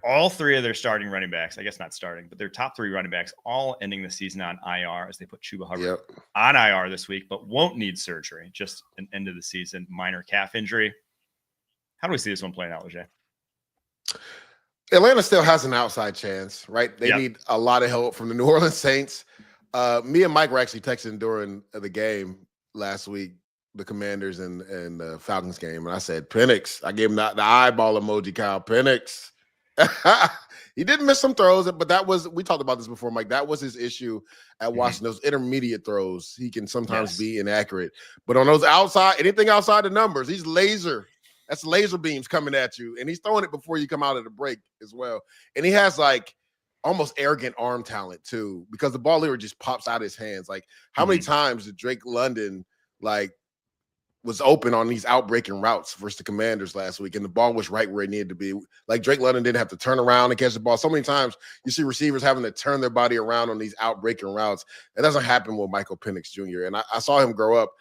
all three of their starting running backs, I guess not starting, but their top three running backs, all ending the season on IR as they put Chuba Hubbard on IR this week, but won't need surgery. Just an end of the season, minor calf injury. How do we see this one playing out, Leger? Atlanta still has an outside chance, right? They need a lot of help from the New Orleans Saints. Me and Mike were actually texting during the game last week, the Commanders and the Falcons game, and I said, Penix. I gave him the eyeball emoji, Kyle. Penix. He didn't miss some throws, but we talked about this before, Mike. That was his issue at Washington. Those intermediate throws, he can sometimes be inaccurate. But on those anything outside the numbers, he's laser. That's laser beams coming at you, and he's throwing it before you come out of the break as well. And he has like almost arrogant arm talent too, because the ball literally just pops out of his hands. Like how many times did Drake London was open on these outbreaking routes versus the Commanders last week, and the ball was right where it needed to be. Like Drake London didn't have to turn around and catch the ball. So many times you see receivers having to turn their body around on these outbreaking routes. It doesn't happen with Michael Penix Jr. And I saw him grow up.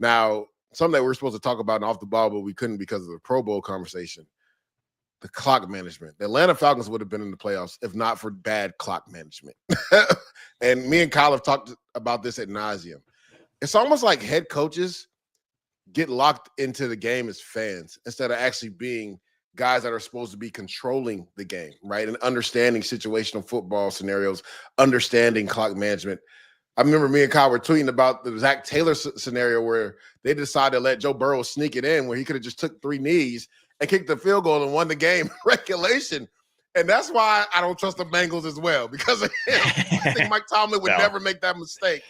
Now, something that we were supposed to talk about off the ball, but we couldn't because of the Pro Bowl conversation. The clock management. The Atlanta Falcons would have been in the playoffs if not for bad clock management. And me and Kyle have talked about this ad nauseum. It's almost like head coaches get locked into the game as fans instead of actually being guys that are supposed to be controlling the game, right? And understanding situational football scenarios, understanding clock management. I remember me and Kyle were tweeting about the Zach Taylor scenario where they decided to let Joe Burrow sneak it in, where he could have just took 3 knees and kicked the field goal and won the game regulation. And that's why I don't trust the Bengals as well, because of him. I think Mike Tomlin would never make that mistake.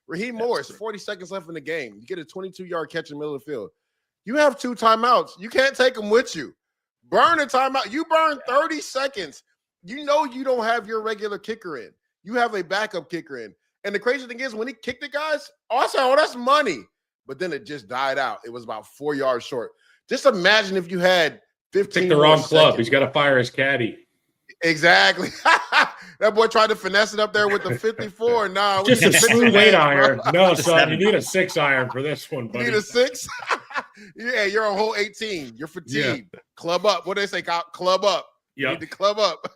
Raheem Morris, 40 seconds left in the game. You get a 22-yard catch in the middle of the field. You have 2 timeouts. You can't take them with you. Burn a timeout. You burn 30 seconds. You know you don't have your regular kicker in. You have a backup kicker in. And the crazy thing is when he kicked it, guys, I said, oh, that's money. But then it just died out. It was about 4 yards short. Just imagine if you had 15 Pick the wrong club. He's got to fire his caddy. Exactly. That boy tried to finesse it up there with the 54. No, just a smooth 8 iron. No, son, you need a 6 iron for this one, buddy. You need a 6? Yeah, you're on hole 18. You're fatigued. Yeah. Club up. What do they say? Club up. You need to club up.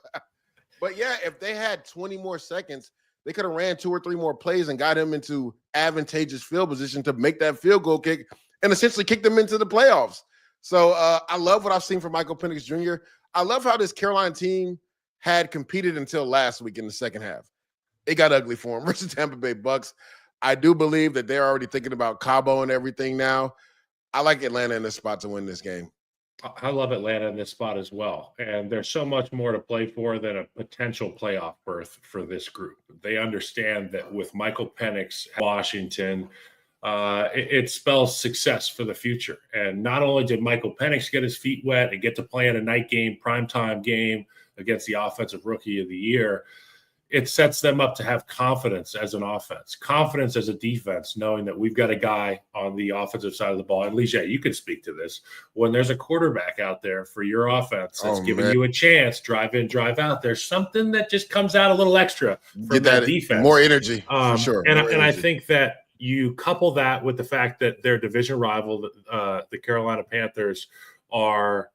But yeah, if they had 20 more seconds, they could have ran 2 or 3 more plays and got him into advantageous field position to make that field goal kick and essentially kick them into the playoffs. So I love what I've seen from Michael Penix Jr. I love how this Carolina team had competed until last week in the second half. It got ugly for him versus Tampa Bay Bucks. I do believe that they're already thinking about Cabo and everything now. I like Atlanta in this spot to win this game. I love Atlanta in this spot as well. And there's so much more to play for than a potential playoff berth for this group. They understand that with Michael Penix, Washington, it spells success for the future. And not only did Michael Penix get his feet wet and get to play in a night game, primetime game against the offensive rookie of the year, it sets them up to have confidence as an offense, confidence as a defense, knowing that we've got a guy on the offensive side of the ball. And Leger, you can speak to this. When there's a quarterback out there for your offense that's giving you a chance, drive in, drive out, there's something that just comes out a little extra from that defense. More energy, for sure. And I think that you couple that with the fact that their division rival, the Carolina Panthers, are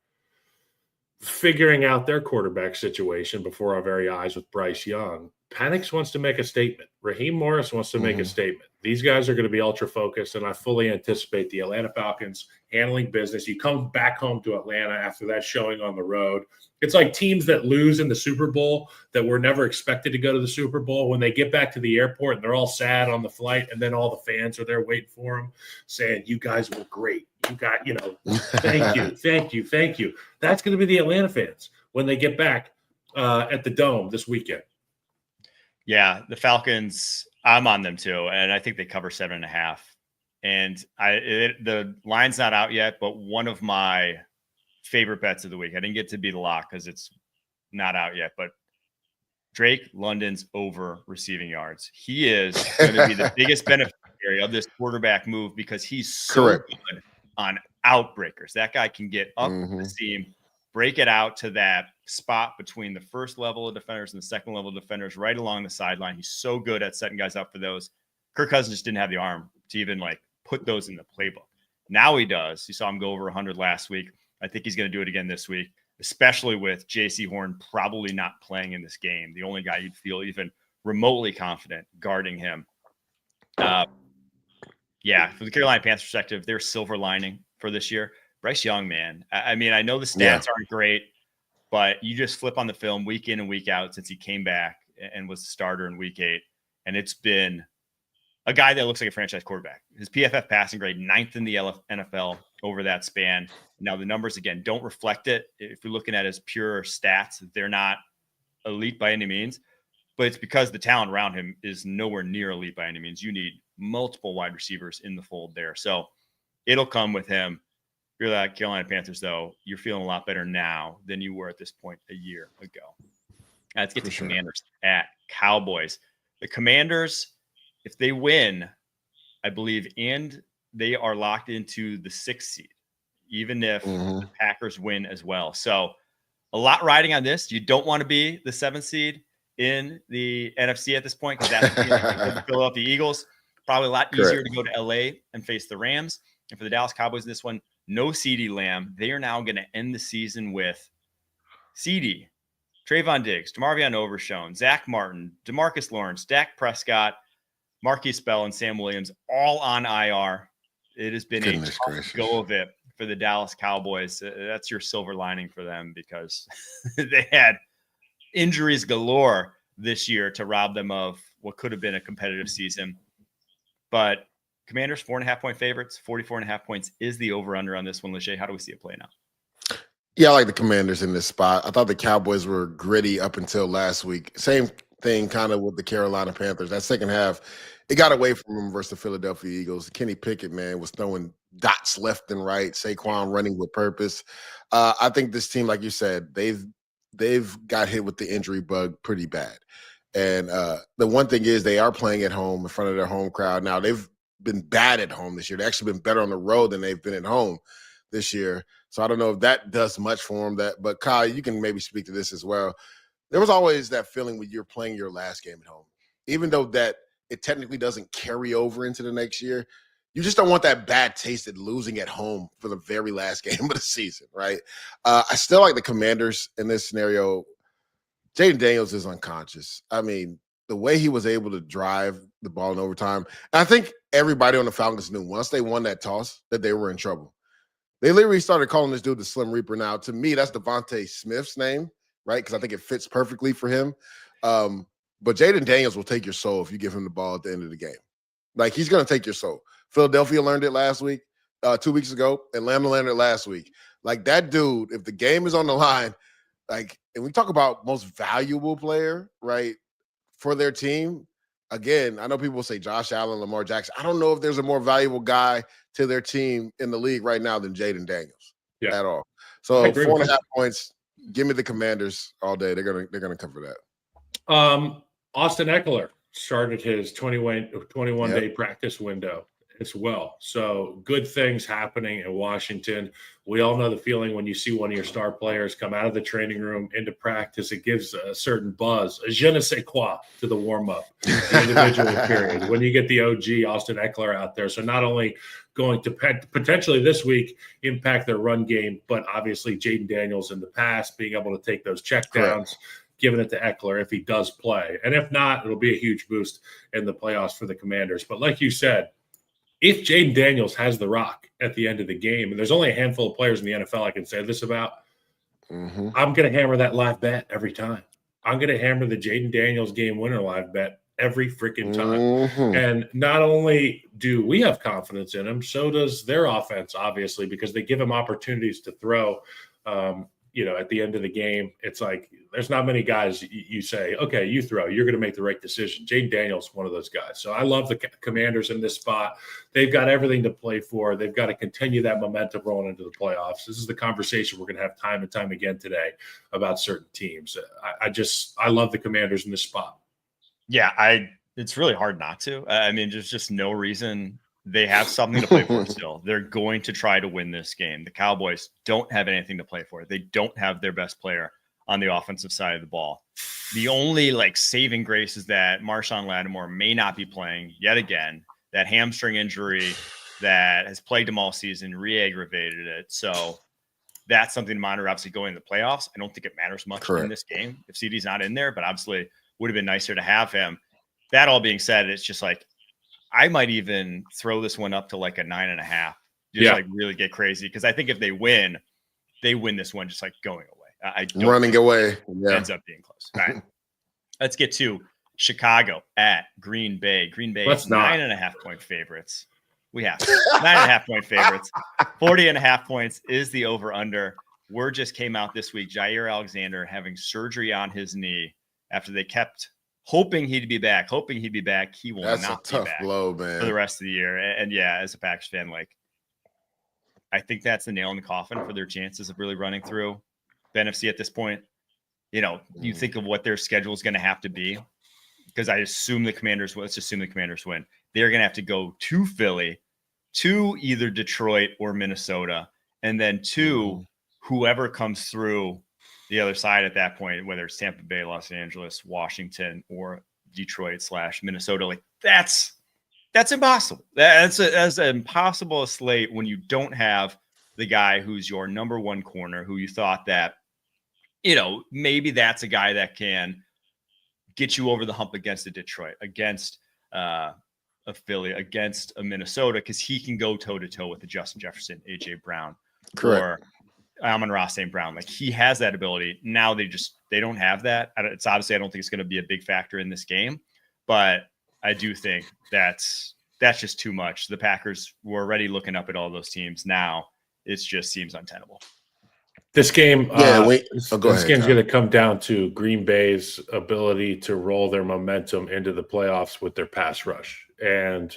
figuring out their quarterback situation before our very eyes with Bryce Young. Penix wants to make a statement. Raheem Morris wants to make a statement. These guys are going to be ultra focused, and I fully anticipate the Atlanta Falcons handling business. You come back home to Atlanta after that showing on the road. It's like teams that lose in the Super Bowl that were never expected to go to the Super Bowl. When they get back to the airport and they're all sad on the flight, and then all the fans are there waiting for them saying, you guys were great. You got, thank you, thank you, thank you. That's going to be the Atlanta fans when they get back at the Dome this weekend. Yeah, the Falcons, I'm on them too, and I think they cover 7.5. And the line's not out yet, but one of my favorite bets of the week, I didn't get to be the lock because it's not out yet, but Drake London's over receiving yards. He is going to be the biggest beneficiary of this quarterback move because he's so good on outbreakers. That guy can get up the seam, break it out to that spot between the first level of defenders and the second level of defenders right along the sideline. He's so good at setting guys up for those. Kirk Cousins just didn't have the arm to even put those in the playbook. Now he does. You saw him go over 100 last week. I think he's going to do it again this week, especially with J.C. Horn probably not playing in this game. The only guy you'd feel even remotely confident guarding him. Yeah, from the Carolina Panthers perspective, their silver lining for this year, Bryce Young, man. I mean, I know the stats aren't great, but you just flip on the film week in and week out since he came back and was the starter in week 8, and it's been a guy that looks like a franchise quarterback. His PFF passing grade 9th in the NFL over that span. Now, the numbers, again, don't reflect it. If you're looking at his pure stats, they're not elite by any means, but it's because the talent around him is nowhere near elite by any means. You need multiple wide receivers in the fold there. So it'll come with him. If you're like Carolina Panthers, though, you're feeling a lot better now than you were at this point a year ago. Let's get to Commanders at Cowboys. The Commanders, if they win, I believe, and they are locked into the 6th seed, even if the Packers win as well. So a lot riding on this. You don't want to be the 7th seed in the NFC at this point because that's the Philadelphia Eagles. Probably a lot easier to go to LA and face the Rams. And for the Dallas Cowboys in this one, no CeeDee Lamb. They are now going to end the season with CeeDee, Trayvon Diggs, DeMarvion Overshown, Zach Martin, DeMarcus Lawrence, Dak Prescott, Marquise Bell, and Sam Williams all on IR. It has been a tough go of it for the Dallas Cowboys. That's your silver lining for them because they had injuries galore this year to rob them of what could have been a competitive season. But Commanders, 4.5-point favorites, 44.5 points is the over-under on this one. Leger, how do we see it playing out? Yeah, I like the Commanders in this spot. I thought the Cowboys were gritty up until last week. Same thing kind of with the Carolina Panthers. That second half, it got away from them versus the Philadelphia Eagles. Kenny Pickett, man, was throwing dots left and right. Saquon running with purpose. I think this team, like you said, they've got hit with the injury bug pretty bad. And the one thing is they are playing at home in front of their home crowd. Now, they've been bad at home this year. They've actually been better on the road than they've been at home this year. So I don't know if that does much for them. But Kyle, you can maybe speak to this as well. There was always that feeling when you're playing your last game at home, even though that it technically doesn't carry over into the next year. You just don't want that bad taste at losing at home for the very last game of the season, right? I still like the Commanders in this scenario. Jaden Daniels is unconscious. I mean, the way he was able to drive the ball in overtime, I think everybody on the Falcons knew once they won that toss that they were in trouble. They literally started calling this dude the Slim Reaper. Now, to me, that's Devontae Smith's name, right? Because I think it fits perfectly for him. But Jaden Daniels will take your soul if you give him the ball at the end of the game. Like, he's going to take your soul. Philadelphia learned it last week, 2 weeks ago, Atlanta learned it last week. Like, that dude, if the game is on the line, like, and we talk about most valuable player, right, for their team, again, I know people will say Josh Allen, Lamar Jackson. I don't know if there's a more valuable guy to their team in the league right now than Jaden Daniels at all. So 4.5 points, give me the Commanders all day. They're gonna cover that. Austin Eckler started his 21-day Yep. practice window as well. So good things happening in Washington. We all know the feeling when you see one of your star players come out of the training room into practice. It gives a certain buzz, a je ne sais quoi to the warm-up, the individual period. When you get the OG Austin Eckler out there. So not only going to potentially this week impact their run game, but obviously Jaden Daniels in the past being able to take those checkdowns, giving it to Eckler if he does play. And if not, it'll be a huge boost in the playoffs for the Commanders. But like you said, if Jaden Daniels has the rock at the end of the game, and there's only a handful of players in the NFL I can say this about, I'm going to hammer that live bet every time. I'm going to hammer the Jaden Daniels game winner live bet every freaking time. And not only do we have confidence in him, so does their offense, obviously, because they give him opportunities to throw. At the end of the game, it's like there's not many guys you say, okay, you throw, you're going to make the right decision. Jaden Daniels, one of those guys. So I love the Commanders in this spot. They've got everything to play for. They've got to continue that momentum rolling into the playoffs. This is the conversation we're going to have time and time again today about certain teams. I love the Commanders in this spot. Yeah, it's really hard not to. I mean, there's just no reason. They have something to play for still. They're going to try to win this game. The Cowboys don't have anything to play for. They don't have their best player on the offensive side of the ball. The only saving grace is that Marshawn Lattimore may not be playing yet again. That hamstring injury that has plagued him all season re-aggravated it. So that's something to monitor. Obviously, going to the playoffs, I don't think it matters much in this game if CD's not in there, but obviously would have been nicer to have him. That all being said, it's just I might even throw this one up to a 9.5. Really get crazy. Because I think if they win this one just going away. I don't running away. Yeah. Ends up being close. All right. Let's get to Chicago at Green Bay. Green Bay is 9.5 point favorites. We have 9.5 point favorites. 40.5 points is the over under. Word just came out this week. Jair Alexander having surgery on his knee after they kept hoping he'd be back. He will That's not a tough be back blow, man, for the rest of the year. And yeah, as a Packers fan, I think that's the nail in the coffin for their chances of really running through the NFC at this point. You think of what their schedule is going to have to be, because let's assume the Commanders win. They're going to have to go to Philly, to either Detroit or Minnesota, and then to whoever comes through the other side at that point, whether it's Tampa Bay, Los Angeles, Washington, or Detroit / Minnesota. That's impossible. That's an impossible slate when you don't have the guy who's your number one corner, who you thought that, maybe that's a guy that can get you over the hump against a Detroit, against a Philly, against a Minnesota, because he can go toe-to-toe with the Justin Jefferson, A.J. Brown, or Amon-Ra St. Brown. He has that ability. Now they don't have that. It's obviously, I don't think it's going to be a big factor in this game, but I do think that's just too much. The Packers were already looking up at all those teams. Now it just seems untenable. This game, game's going to come down to Green Bay's ability to roll their momentum into the playoffs with their pass rush. And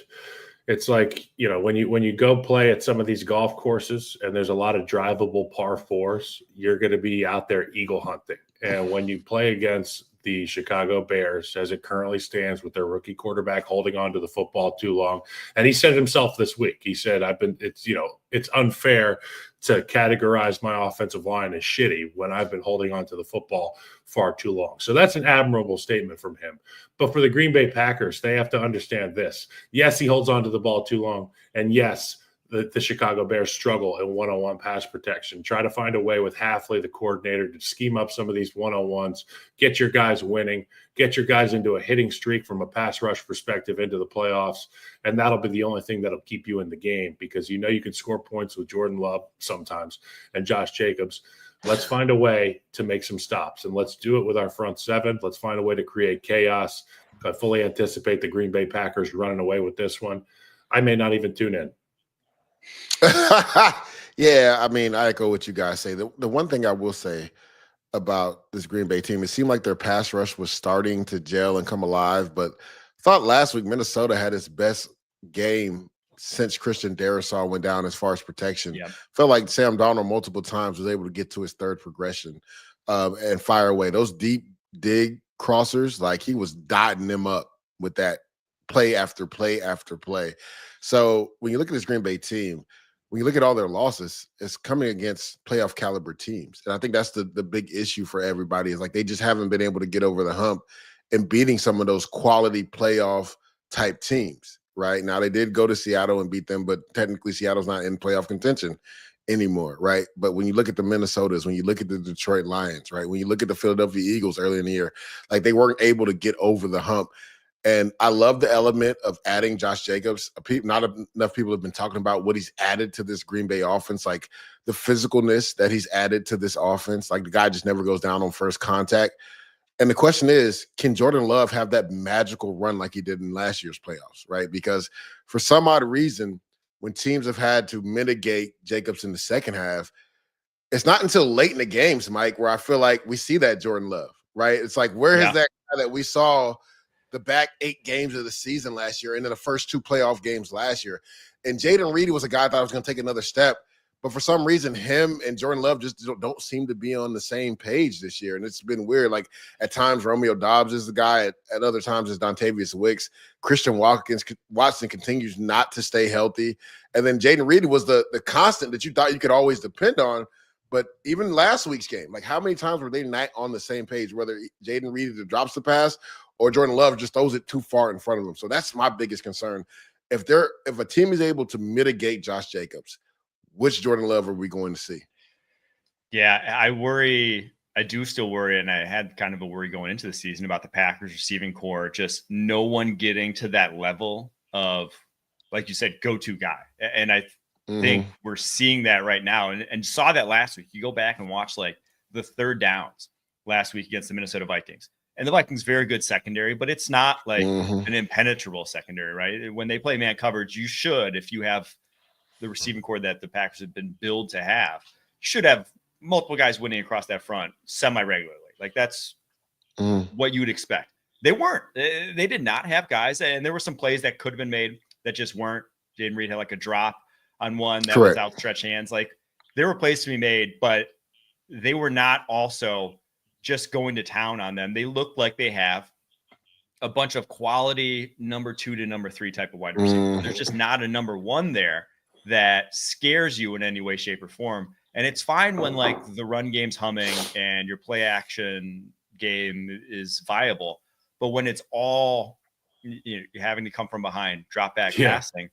it's when you go play at some of these golf courses and there's a lot of drivable par fours, you're going to be out there eagle hunting. And when you play against the Chicago Bears, as it currently stands with their rookie quarterback holding on to the football too long, and he said it himself this week, he said, it's unfair to categorize my offensive line as shitty when I've been holding on to the football far too long. So that's an admirable statement from him. But for the Green Bay Packers, they have to understand this. Yes, he holds on to the ball too long. And yes, the Chicago Bears struggle in one-on-one pass protection. Try to find a way with Hafley, the coordinator, to scheme up some of these one-on-ones, get your guys winning, get your guys into a hitting streak from a pass rush perspective into the playoffs, and that'll be the only thing that'll keep you in the game, because you can score points with Jordan Love sometimes and Josh Jacobs. Let's find a way to make some stops, and let's do it with our front seven. Let's find a way to create chaos. I fully anticipate the Green Bay Packers running away with this one. I may not even tune in. Yeah, I mean, I echo what you guys say. The one thing I will say about this Green Bay team, it seemed like their pass rush was starting to gel and come alive, but I thought last week Minnesota had its best game since Christian Darrisaw went down as far as protection. Yep. Felt like Sam Darnold multiple times was able to get to his third progression and fire away. Those deep dig crossers. Like, he was dotting them up with that play after play after play. So when you look at this Green Bay team, when you look at all their losses, it's coming against playoff caliber teams. And I think that's the big issue for everybody, is like they just haven't been able to get over the hump and beating some of those quality playoff type teams. Right now, they did go to Seattle and beat them, but technically Seattle's not in playoff contention anymore, right? But when you look at the Minnesotas, when you look at the Detroit Lions, right, when you look at the Philadelphia Eagles early in the year, like, they weren't able to get over the hump. And I love the element of adding Josh Jacobs. Not enough people have been talking about what he's added to this Green Bay offense, like the physicalness that he's added to this offense. Like, the guy just never goes down on first contact. And the question is, can Jordan Love have that magical run like he did in last year's playoffs, right? Because for some odd reason, when teams have had to mitigate Jacobs in the second half, it's not until late in the games, Mike, where I feel like we see that Jordan Love, right? It's like, where is that guy that we saw the back 8 games of the season last year and then the first 2 playoff games last year? And Jaden Reed was a guy I thought was going to take another step. But for some reason, him and Jordan Love just don't seem to be on the same page this year. And it's been weird. Like, at times, Romeo Doubs is the guy. At other times, it's Dontavius Wicks. Christian Watson continues not to stay healthy. And then Jaden Reed was the constant that you thought you could always depend on. But even last week's game, like, how many times were they not on the same page, whether Jaden Reed either drops the pass or Jordan Love just throws it too far in front of him? So that's my biggest concern. If a team is able to mitigate Josh Jacobs, which Jordan Love are we going to see? Yeah, I do still worry, and I had kind of a worry going into the season about the Packers receiving core, just no one getting to that level of, like you said, go-to guy. And I think we're seeing that right now, and saw that last week. You go back and watch, like, the third downs last week against the Minnesota Vikings. And the Vikings, very good secondary, but it's not like an impenetrable secondary, right? When they play man coverage, you should, if you have the receiving core that the Packers have been billed to have, you should have multiple guys winning across that front semi-regularly. Like, that's what you would expect. They weren't. They did not have guys, and there were some plays that could have been made that just weren't. Jaden Reed had like a drop on one that was outstretched hands. Like, there were plays to be made, but they were not also just going to town on them. They look like they have a bunch of quality number 2 to number 3 type of wide receivers. There's just not a number 1 there that scares you in any way, shape, or form. And it's fine when, like, the run game's humming and your play action game is viable. But when it's all, you're having to come from behind, drop back passing,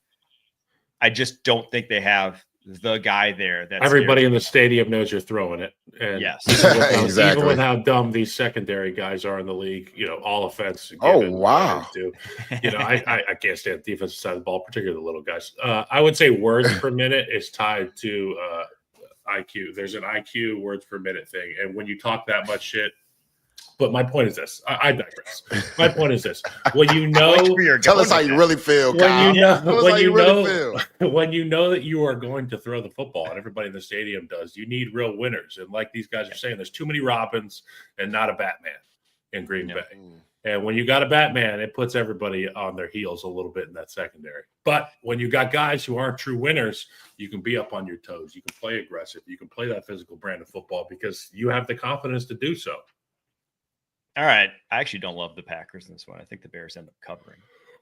I just don't think they have the guy there. That everybody in the stadium knows you're throwing it. And yes, exactly. Even with how dumb these secondary guys are in the league, all offense. Oh, wow. I can't stand the defensive side of the ball, particularly the little guys. I would say words per minute is tied to IQ. There's an IQ words per minute thing. And when you talk that much shit, but my point is this. I digress. My point is this. When you know, tell us how you really feel, Kyle. When you know that you are going to throw the football, and everybody in the stadium does, you need real winners. And like these guys are saying, there's too many Robins and not a Batman in Green Bay. And when you got a Batman, it puts everybody on their heels a little bit in that secondary. But when you got guys who aren't true winners, you can be up on your toes. You can play aggressive. You can play that physical brand of football because you have the confidence to do so. All right. I actually don't love the Packers in this one. I think the Bears end up covering.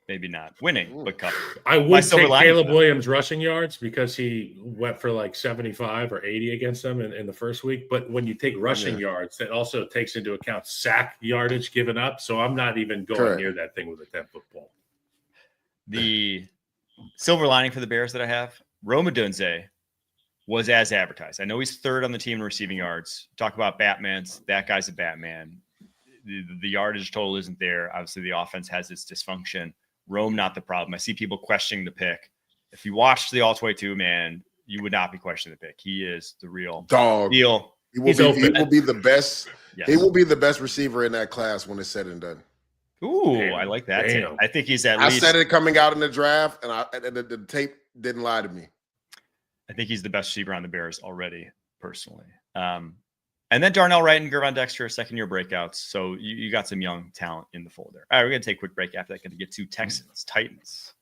Maybe not winning, but covering. I would take Caleb Williams rushing yards because he went for like 75 or 80 against them in the first week. But when you take rushing yards, that also takes into account sack yardage given up. So I'm not even going near that thing with a 10-foot ball. The silver lining for the Bears that I have, Rome Odunze was as advertised. I know he's 3rd on the team in receiving yards. Talk about Batmans. That guy's a Batman. The yardage total isn't there. Obviously, the offense has its dysfunction. Rome, not the problem. I see people questioning the pick. If you watched the All-22, man, you would not be questioning the pick. He is the real dog. Deal. He will be the best. Yes. He will be the best receiver in that class when it's said and done. Ooh, I like that. I think he's at least. I said it coming out in the draft, and the tape didn't lie to me. I think he's the best receiver on the Bears already, personally. And then Darnell Wright and Gervon Dexter, second-year breakouts. So you got some young talent in the folder. All right, we're going to take a quick break after that. Going to get to Texans, Titans.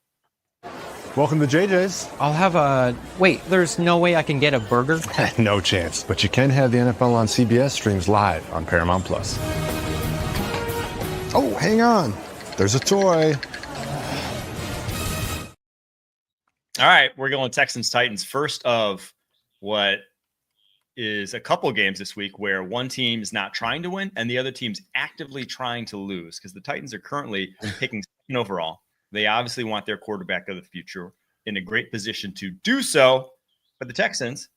Welcome to JJ's. I'll have wait, there's no way I can get a burger? No chance. But you can have the NFL on CBS streams live on Paramount+. Oh, hang on. There's a toy. All right, we're going Texans Titans. First of what is a couple games this week where one team is not trying to win and the other team's actively trying to lose, because the Titans are currently picking second overall. They obviously want their quarterback of the future in a great position to do so. But the Texans,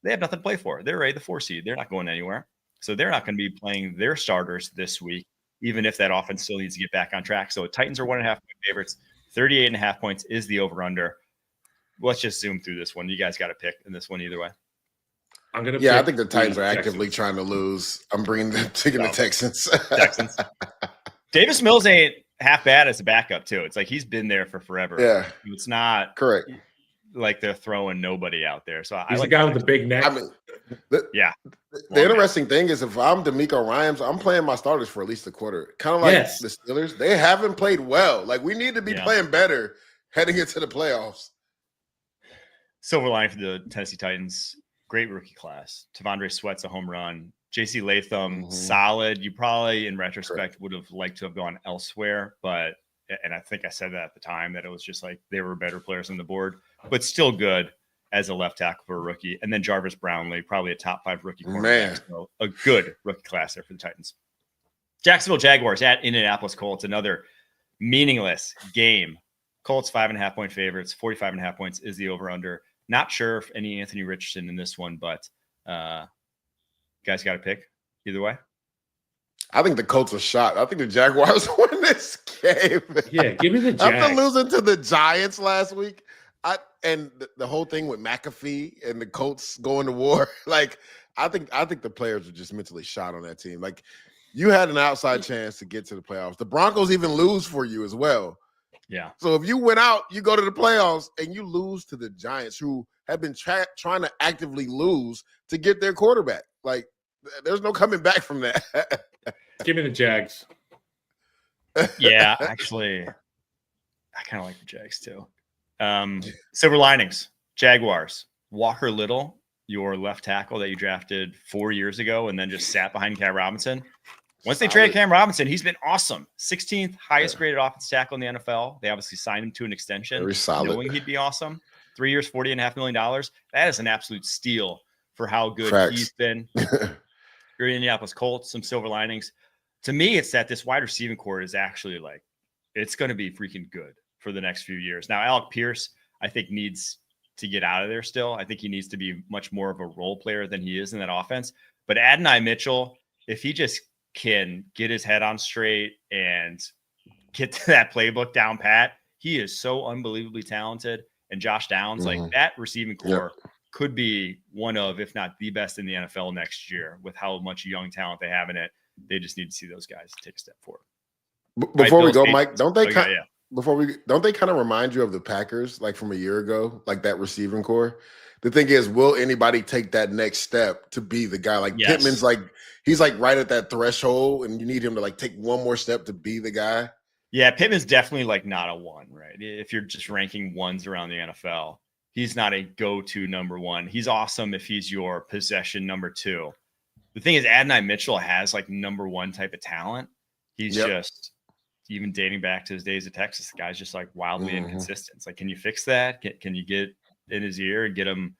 they have nothing to play for. They're the 4 seed. They're not going anywhere. So they're not going to be playing their starters this week, even if that offense still needs to get back on track. So the Titans are 1.5 point favorites. 38.5 points is the over-under. Let's just zoom through this one. You guys got to pick in this one either way. I think the Titans are actively trying to lose. I'm taking the Texans. Texans. Davis Mills ain't half bad as a backup, too. It's like he's been there for forever. Yeah. It's not correct. Like they're throwing nobody out there. So he's like the guy with the big neck. I mean, the interesting thing is if I'm D'Amico Ryans, I'm playing my starters for at least a quarter. Kind of like the Steelers. They haven't played well. Like, we need to be playing better heading into the playoffs. Silver lining for the Tennessee Titans. Great rookie class. Tavondre Sweat's a home run. J.C. Latham, solid. You probably, in retrospect, would have liked to have gone elsewhere. And I think I said that at the time, that it was just like they were better players on the board, but still good as a left tackle for a rookie. And then Jarvis Brownlee, probably a top 5 rookie cornerback. So a good rookie class there for the Titans. Jacksonville Jaguars at Indianapolis Colts, another meaningless game. Colts 5.5 point favorites, 45.5 points is the over-under. Not sure if any Anthony Richardson in this one, but guys got to pick either way. I think the Colts are shot. I think the Jaguars win this game. Yeah, give me the Jags. After losing to the Giants last week, and the whole thing with McAfee and the Colts going to war, like I think the players are just mentally shot on that team. Like, you had an outside chance to get to the playoffs. The Broncos even lose for you as well. Yeah. So if you went out, you go to the playoffs, and you lose to the Giants, who have been trying to actively lose to get their quarterback. Like, there's no coming back from that. Give me the Jags. Yeah, actually, I kind of like the Jags too. Silver linings. Jaguars. Walker Little, your left tackle that you drafted 4 years ago and then just sat behind Cam Robinson. Once they traded Cam Robinson, he's been awesome. 16th highest graded offensive tackle in the NFL. They obviously signed him to an extension, very solid, knowing he'd be awesome. 3 years, $40.5 million. That is an absolute steal for how good he's been. Your Indianapolis Colts, some silver linings. To me, it's that this wide receiving core is actually like, it's going to be freaking good for the next few years. Now, Alec Pierce, I think, needs to get out of there still. I think he needs to be much more of a role player than he is in that offense. But Adonai Mitchell, if he just can get his head on straight and get to that playbook down pat, he is so unbelievably talented. And Josh Downs, like that receiving core could be one of, if not the best in the NFL next year with how much young talent they have in it. They just need to see those guys take a step forward. Before we go, Mike, don't they kind of remind you of the Packers, like from a year ago, like that receiving core? The thing is, will anybody take that next step to be the guy? Like Pittman's like, he's like right at that threshold, and you need him to like take one more step to be the guy. Yeah, Pittman's definitely like not a 1, right? If you're just ranking ones around the NFL, he's not a go-to number 1. He's awesome if he's your possession number 2. The thing is, Adonai Mitchell has like number 1 type of talent. He's just, even dating back to his days at Texas, the guy's just like wildly inconsistent. It's like, can you fix that? Can you get in his ear and get him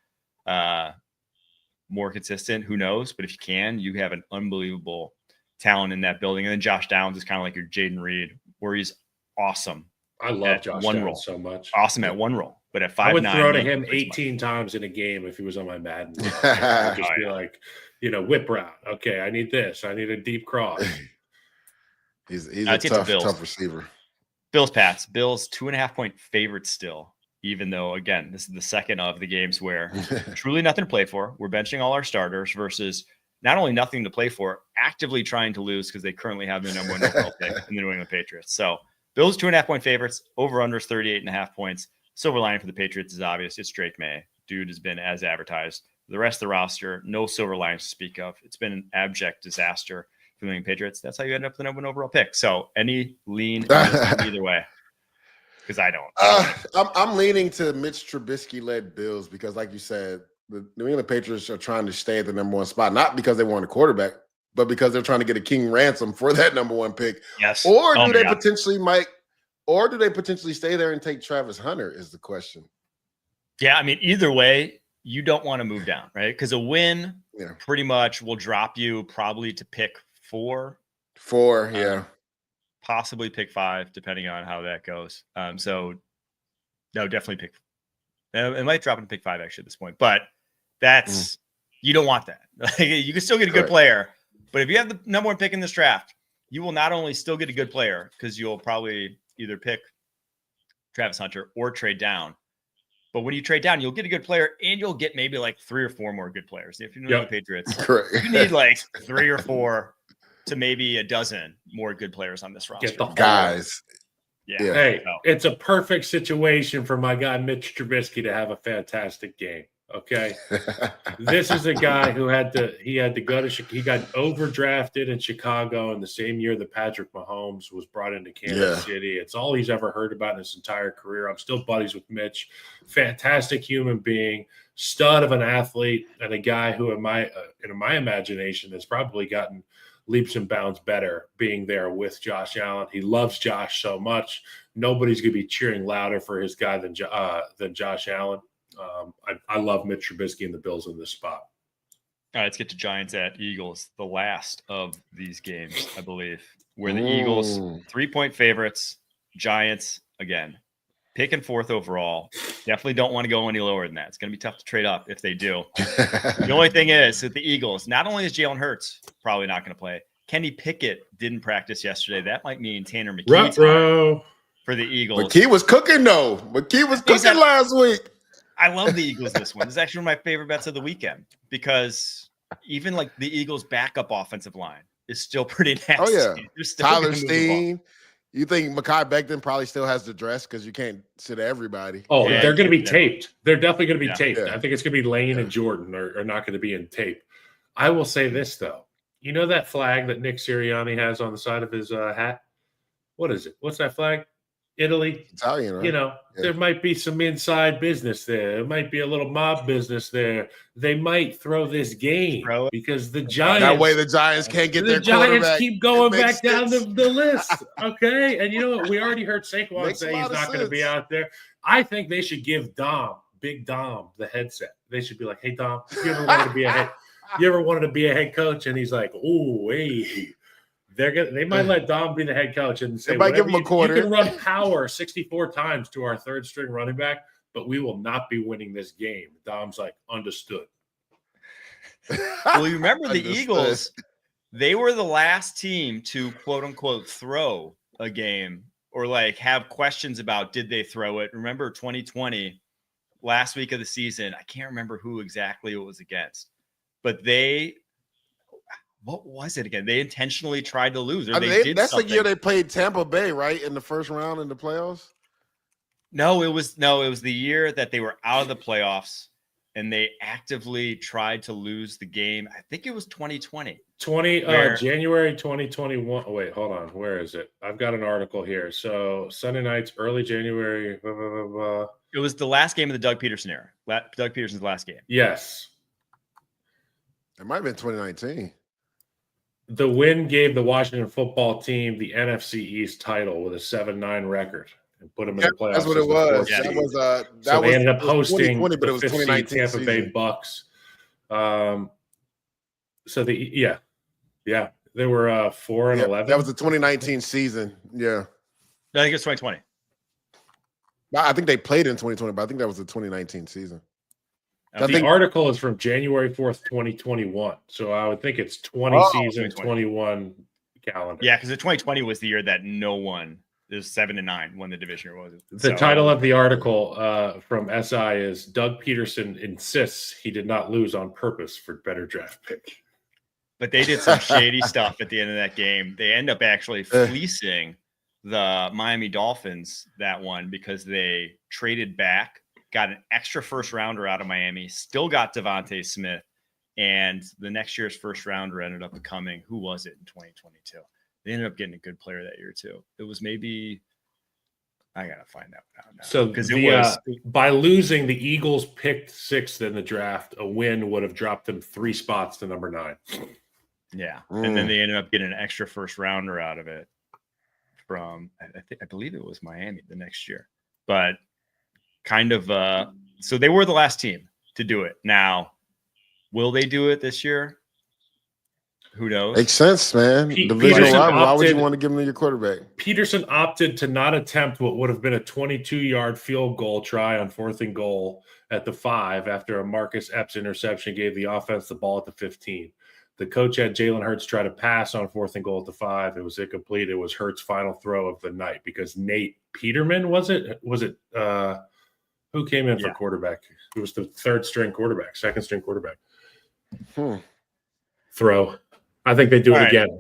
more consistent? Who knows? But if you can, you have an unbelievable talent in that building. And then Josh Downs is kind of like your Jaden Reed, where he's awesome. I love Josh Downs so much. Awesome at one role, but at 5'9", I would throw to him 18 times in a game if he was on my Madden. I'd just be like, whip route. Okay, I need this. I need a deep cross. He's a tough receiver. Bills Pats. Bills 2.5 point favorites still, even though, again, this is the second of the games where truly nothing to play for. We're benching all our starters versus not only nothing to play for, actively trying to lose because they currently have the number 1 overall pick in the New England Patriots. So Bills 2.5 point favorites, over under 38.5 points. Silver lining for the Patriots is obvious. It's Drake May. Dude has been as advertised. The rest of the roster, no silver linings to speak of. It's been an abject disaster for the New England Patriots. That's how you end up with the number 1 overall pick. So any lean either way, because I don't. I'm leaning to Mitch Trubisky-led Bills because, like you said, the New England Patriots are trying to stay at the number 1 spot, not because they want a quarterback, but because they're trying to get a king ransom for that number 1 pick? Yes. Or Oh do my they God. potentially stay there and take Travis Hunter is the question. Yeah, I mean, either way, you don't want to move down, right? Because a win pretty much will drop you probably to pick 4. 4, yeah. Possibly pick 5, depending on how that goes. So no, definitely pick. It might drop into pick 5 actually at this point, but that's you don't want that. You can still get a good player, but if you have the number 1 pick in this draft, you will not only still get a good player because you'll probably either pick Travis Hunter or trade down. But when you trade down, you'll get a good player and you'll get maybe like 3 or 4 more good players. If you know the Patriots, Correct. You need like 3 or 4 to maybe a dozen more good players on this roster. Get the Guys. Yeah. Hey, it's a perfect situation for my guy Mitch Trubisky to have a fantastic game. Okay, this is a guy who he got overdrafted in Chicago in the same year that Patrick Mahomes was brought into Kansas City. It's all he's ever heard about in his entire career. I'm still buddies with Mitch. Fantastic human being, stud of an athlete, and a guy who in my imagination has probably gotten leaps and bounds better being there with Josh Allen. He loves Josh so much. Nobody's going to be cheering louder for his guy than Josh Allen. I love Mitch Trubisky and the Bills in this spot. All right, let's get to Giants at Eagles, the last of these games, I believe, where the Eagles 3-point favorites, Giants, again, picking 4th overall. Definitely don't want to go any lower than that. It's going to be tough to trade up if they do. The only thing is with the Eagles, not only is Jalen Hurts probably not going to play, Kenny Pickett didn't practice yesterday. That might mean Tanner McKee for the Eagles. McKee was cooking, though. McKee was cooking last week. I love the Eagles this one. This is actually one of my favorite bets of the weekend because even like the Eagles' backup offensive line is still pretty nasty. Oh, yeah. Tyler Steen. Steen. You think Mekhi Becton probably still has the dress because you can't sit everybody. Oh, they're going to be taped. They're definitely going to be taped. Yeah. I think it's going to be Lane and Jordan are not going to be in tape. I will say this, though. You know that flag that Nick Sirianni has on the side of his hat? What is it? What's that flag? Italy? Italian, right? You know, there might be some inside business there. There might be a little mob business there. They might throw this game because the Giants. That way the Giants can't get their quarterback. The Giants keep going back down the list. Okay. And you know what? We already heard Saquon say he's not going to be out there. I think they should give Big Dom, the headset. They should be like, hey, Dom, you ever wanted to be a head coach? And he's like, oh, hey. They might let Dom be the head coach and say, they might give him a quarter. You can run power 64 times to our 3rd string running back, but we will not be winning this game. Dom's like, understood. Well, you remember the Eagles, they were the last team to quote unquote throw a game or like have questions about did they throw it. Remember 2020, last week of the season, I can't remember who exactly it was against, but what was it again? They intentionally tried to lose. Or that's the year they played Tampa Bay, right? In the first round in the playoffs? No, it was the year that they were out of the playoffs and they actively tried to lose the game. I think it was 2020. January 2021. Oh, wait, hold on. Where is it? I've got an article here. So Sunday nights, early January. Blah, blah, blah, blah. It was the last game of the Doug Peterson era. Doug Peterson's last game. Yes. It might have been 2019. The win gave the Washington football team the NFC East title with a 7-9 record and put them in the playoffs. That's what it was. They ended up hosting but it was 2019 Tampa Bay Bucks. They were 4-11. That was the 2019 season. Yeah, I think it's 2020. I think they played in 2020, but I think that was the 2019 season. The article is from January 4th, 2021. So I would think it's 20 21 calendar. Yeah, because the 2020 was the year that no one is 7-9 won the division, or was it? The title of the article from SI is Doug Peterson insists he did not lose on purpose for better draft pick. But they did some shady stuff at the end of that game. They end up actually fleecing the Miami Dolphins that one because they traded back, got an extra first rounder out of Miami, still got Devontae Smith, and the next year's first rounder ended up becoming, who was it in 2022? They ended up getting a good player that year too. It was maybe, I gotta find that out now. So because it was by losing, the Eagles picked 6th in the draft. A win would have dropped them 3 spots to number 9. Yeah. And then they ended up getting an extra first rounder out of it from, I believe it was Miami the next year. But kind of, so they were the last team to do it. Now, will they do it this year? Who knows? Makes sense, man. Divisional rival. Why would you want to give them to your quarterback? Peterson opted to not attempt what would have been a 22-yard field goal try on 4th and goal at the 5 after a Marcus Epps interception gave the offense the ball at the 15. The coach had Jalen Hurts try to pass on 4th and goal at the 5. It was incomplete. It was Hurts' final throw of the night because Nate Peterman, was it who came in for quarterback? It was the second string quarterback. Throw. I think they do it again.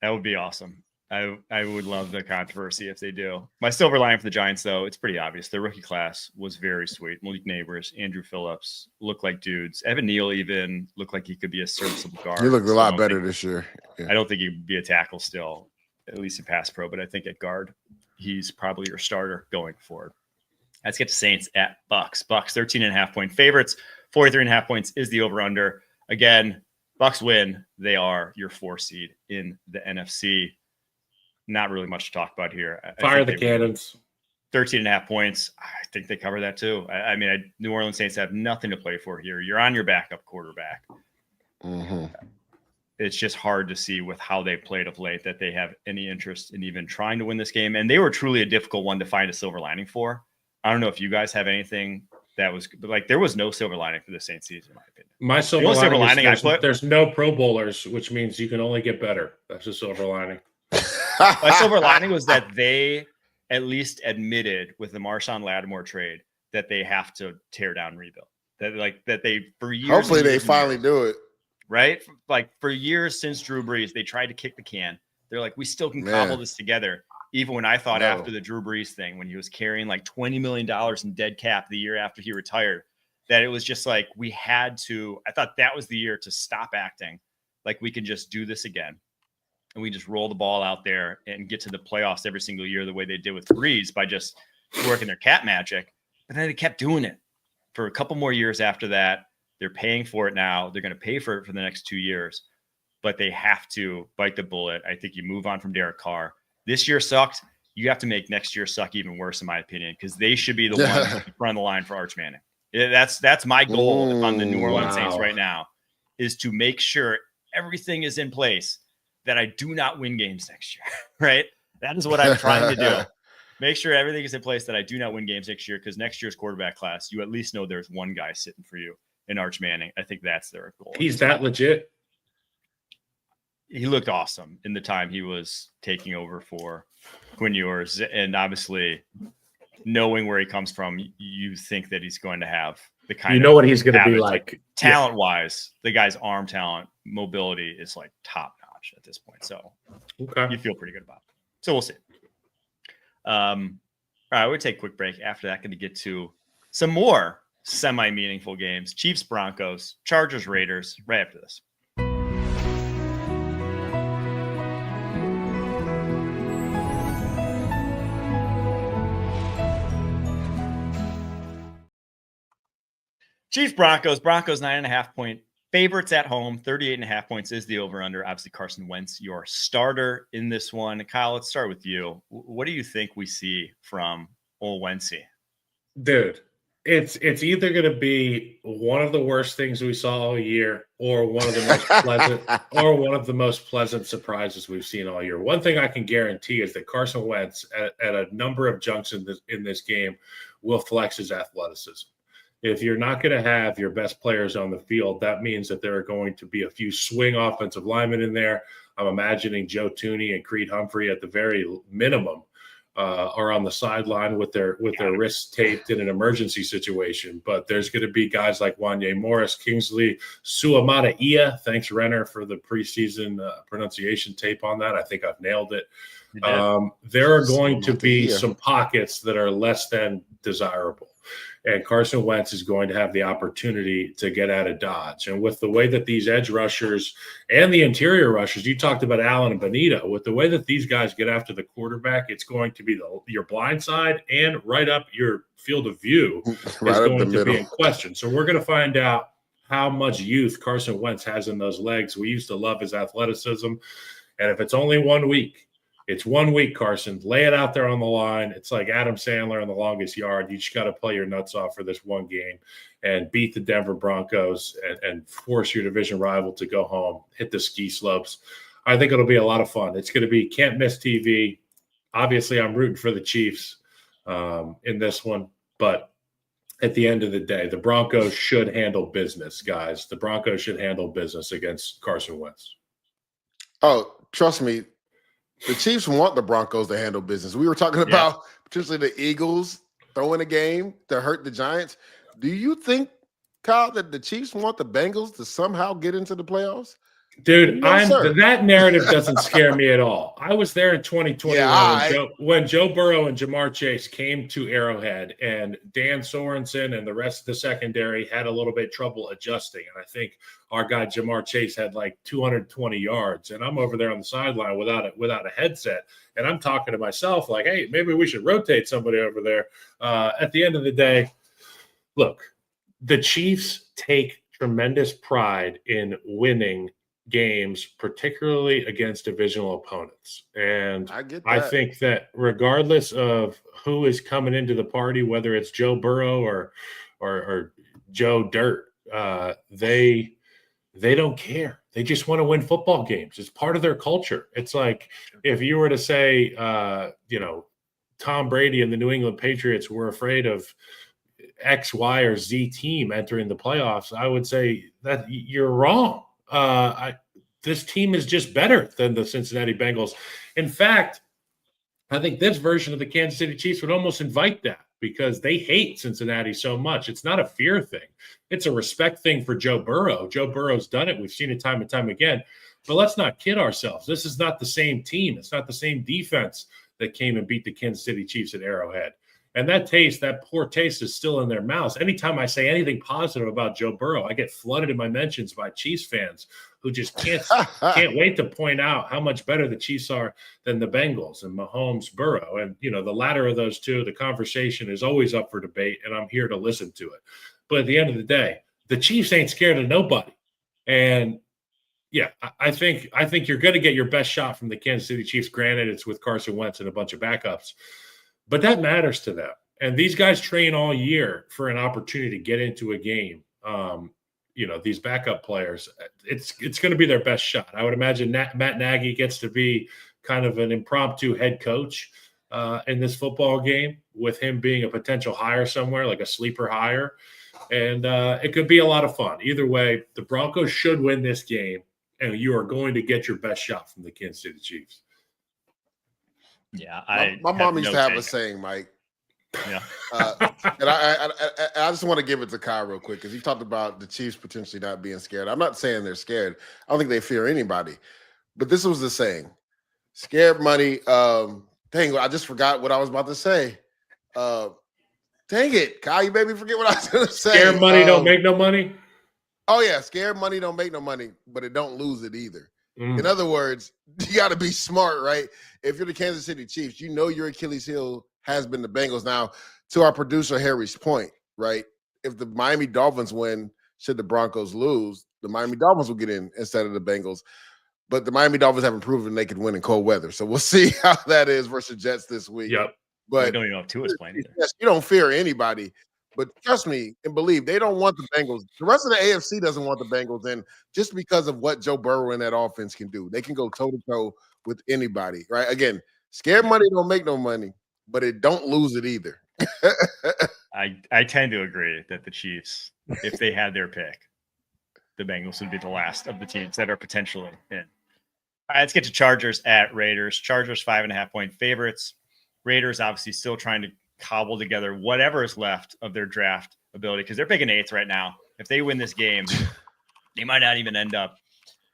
That would be awesome. I would love the controversy if they do. My silver lining for the Giants, though, it's pretty obvious. Their rookie class was very sweet. Malik Neighbors, Andrew Phillips looked like dudes. Evan Neal even looked like he could be a serviceable guard. He looked a lot better this year. Yeah. I don't think he'd be a tackle still, at least in pass pro, but I think at guard, he's probably your starter going forward. Let's get to Saints at Bucks. Bucks 13.5-point favorites. 43.5 points is the over-under. Again, Bucks win. They are your 4 seed in the NFC. Not really much to talk about here. Fire the cannons. 13.5 points. I think they cover that too. I mean, New Orleans Saints have nothing to play for here. You're on your backup quarterback. Mm-hmm. It's just hard to see with how they played of late that they have any interest in even trying to win this game. And they were truly a difficult one to find a silver lining for. I don't know if you guys have anything that was like, there was no silver lining for the Saints season, in my opinion. My silver lining is there's no Pro Bowlers, which means you can only get better. That's a silver lining. My silver lining was that they at least admitted with the Marshawn Lattimore trade that they have to tear down, rebuild. That they for years. Hopefully they finally do it. Right? Like for years since Drew Brees, they tried to kick the can. They're like, we still can cobble this together. Even when I thought after the Drew Brees thing, when he was carrying like $20 million in dead cap the year after he retired, that it was just like we had to. I thought that was the year to stop acting like we can just do this again. And we just roll the ball out there and get to the playoffs every single year the way they did with Breeze by just working their cat magic. But then they kept doing it for a couple more years after that. They're paying for it now. They're going to pay for it for the next 2 years. But they have to bite the bullet. I think you move on from Derek Carr. This year sucked. You have to make next year suck even worse, in my opinion, because they should be the ones in front of the line for Arch Manning. That's my goal if I'm the New Orleans Saints right now, is to make sure everything is in place that I do not win games next year, right? That is what I'm trying to do. Make sure everything is in place that I do not win games next year, because next year's quarterback class, you at least know there's one guy sitting for you in Arch Manning. I think that's their goal. He's that legit. He looked awesome in the time he was taking over for Quinn Ewers. And obviously, knowing where he comes from, you think that he's going to have the kind of what he's going to be like. Talent-wise, the guy's arm talent, mobility is like top-notch at this point. So you feel pretty good about it. So we'll see. All right, we'll take a quick break. After that, going to get to some more semi-meaningful games. Chiefs, Broncos, Chargers, Raiders, right after this. Chiefs, Broncos, 9.5-point favorites at home. 38.5 points is the over-under. Obviously, Carson Wentz, your starter in this one. Kyle, let's start with you. What do you think we see from old Wentzzy? Dude, it's either going to be one of the worst things we saw all year, or one of the most pleasant surprises we've seen all year. One thing I can guarantee is that Carson Wentz, at a number of junctions in this game, will flex his athleticism. If you're not going to have your best players on the field, that means that there are going to be a few swing offensive linemen in there. I'm imagining Joe Thuney and Creed Humphrey at the very minimum are on the sideline with their wrists taped in an emergency situation. But there's going to be guys like Wanye Morris, Kingsley Suamataia. Thanks, Renner, for the preseason pronunciation tape on that. I think I've nailed it. There are going to be some pockets that are less than desirable. And Carson Wentz is going to have the opportunity to get out of dodge. And with the way that these edge rushers and the interior rushers, you talked about Allen and Bonita, with the way that these guys get after the quarterback, it's going to be your blind side and right up your field of view is going to be in question. So we're going to find out how much youth Carson Wentz has in those legs. We used to love his athleticism. And if it's only 1 week, it's 1 week, Carson. Lay it out there on the line. It's like Adam Sandler on The Longest Yard. You just got to play your nuts off for this one game and beat the Denver Broncos and force your division rival to go home, hit the ski slopes. I think it'll be a lot of fun. It's going to be can't miss TV. Obviously, I'm rooting for the Chiefs in this one, but at the end of the day, the Broncos should handle business, guys. The Broncos should handle business against Carson Wentz. Oh, trust me, the Chiefs want the Broncos to handle business. We were talking about potentially the Eagles throwing a game to hurt the Giants. Do you think, Kyle, that the Chiefs want the Bengals to somehow get into the playoffs? Dude, No, that narrative doesn't scare me at all. I was there in 2021 when Joe Burrow and Jamar Chase came to Arrowhead, and Dan Sorensen and the rest of the secondary had a little bit trouble adjusting. And I think our guy Jamar Chase had like 220 yards, and I'm over there on the sideline without a headset, and I'm talking to myself like, hey, maybe we should rotate somebody over there. At the end of the day, look, the Chiefs take tremendous pride in winning games, particularly against divisional opponents. And I think that regardless of who is coming into the party, whether it's Joe Burrow or Joe Dirt, they don't care. They just want to win football games. It's part of their culture. It's like if you were to say, Tom Brady and the New England Patriots were afraid of X, Y, or Z team entering the playoffs, I would say that you're wrong. This team is just better than the Cincinnati Bengals. In fact, I think this version of the Kansas City Chiefs would almost invite that because they hate Cincinnati so much. It's not a fear thing. It's a respect thing for Joe Burrow. Joe Burrow's done it. We've seen it time and time again. But let's not kid ourselves. This is not the same team. It's not the same defense that came and beat the Kansas City Chiefs at Arrowhead. And that poor taste is still in their mouths. Anytime I say anything positive about Joe Burrow, I get flooded in my mentions by Chiefs fans who just can't wait to point out how much better the Chiefs are than the Bengals and Mahomes, Burrow. And, the latter of those two, the conversation is always up for debate, and I'm here to listen to it. But at the end of the day, the Chiefs ain't scared of nobody. And, yeah, I think you're going to get your best shot from the Kansas City Chiefs. Granted, it's with Carson Wentz and a bunch of backups. But that matters to them. And these guys train all year for an opportunity to get into a game. These backup players, it's going to be their best shot. I would imagine Matt Nagy gets to be kind of an impromptu head coach in this football game, with him being a potential hire somewhere, like a sleeper hire. And it could be a lot of fun. Either way, the Broncos should win this game, and you are going to get your best shot from the Kansas City Chiefs. Yeah, my mom used to have a saying, Mike. Yeah, and I just want to give it to Kyle real quick because he talked about the Chiefs potentially not being scared. I'm not saying they're scared. I don't think they fear anybody. But this was the saying: "Scared money." Dang, I just forgot what I was about to say. Dang it, Kyle, you made me forget what I was going to say. Scared money don't make no money. Oh yeah, scared money don't make no money, but it don't lose it either. In other words, you got to be smart, right? If you're the Kansas City Chiefs, you know your Achilles heel has been the Bengals. Now, to our producer Harry's point, right? If the Miami Dolphins win, should the Broncos lose, the Miami Dolphins will get in instead of the Bengals. But the Miami Dolphins haven't proven they can win in cold weather. So we'll see how that is versus Jets this week. Yep. But we don't even know if Tua's playing either. Yes, you don't fear anybody. But trust me and believe, they don't want the Bengals. The rest of the AFC doesn't want the Bengals in just because of what Joe Burrow and that offense can do. They can go toe-to-toe with anybody, right? Again, scared money don't make no money, but it don't lose it either. I tend to agree that the Chiefs, if they had their pick, the Bengals would be the last of the teams that are potentially in. All right, let's get to Chargers at Raiders. Chargers 5.5-point favorites. Raiders obviously still trying to cobble together whatever is left of their draft ability because they're picking 8th right now. If they win this game, they might not even end up.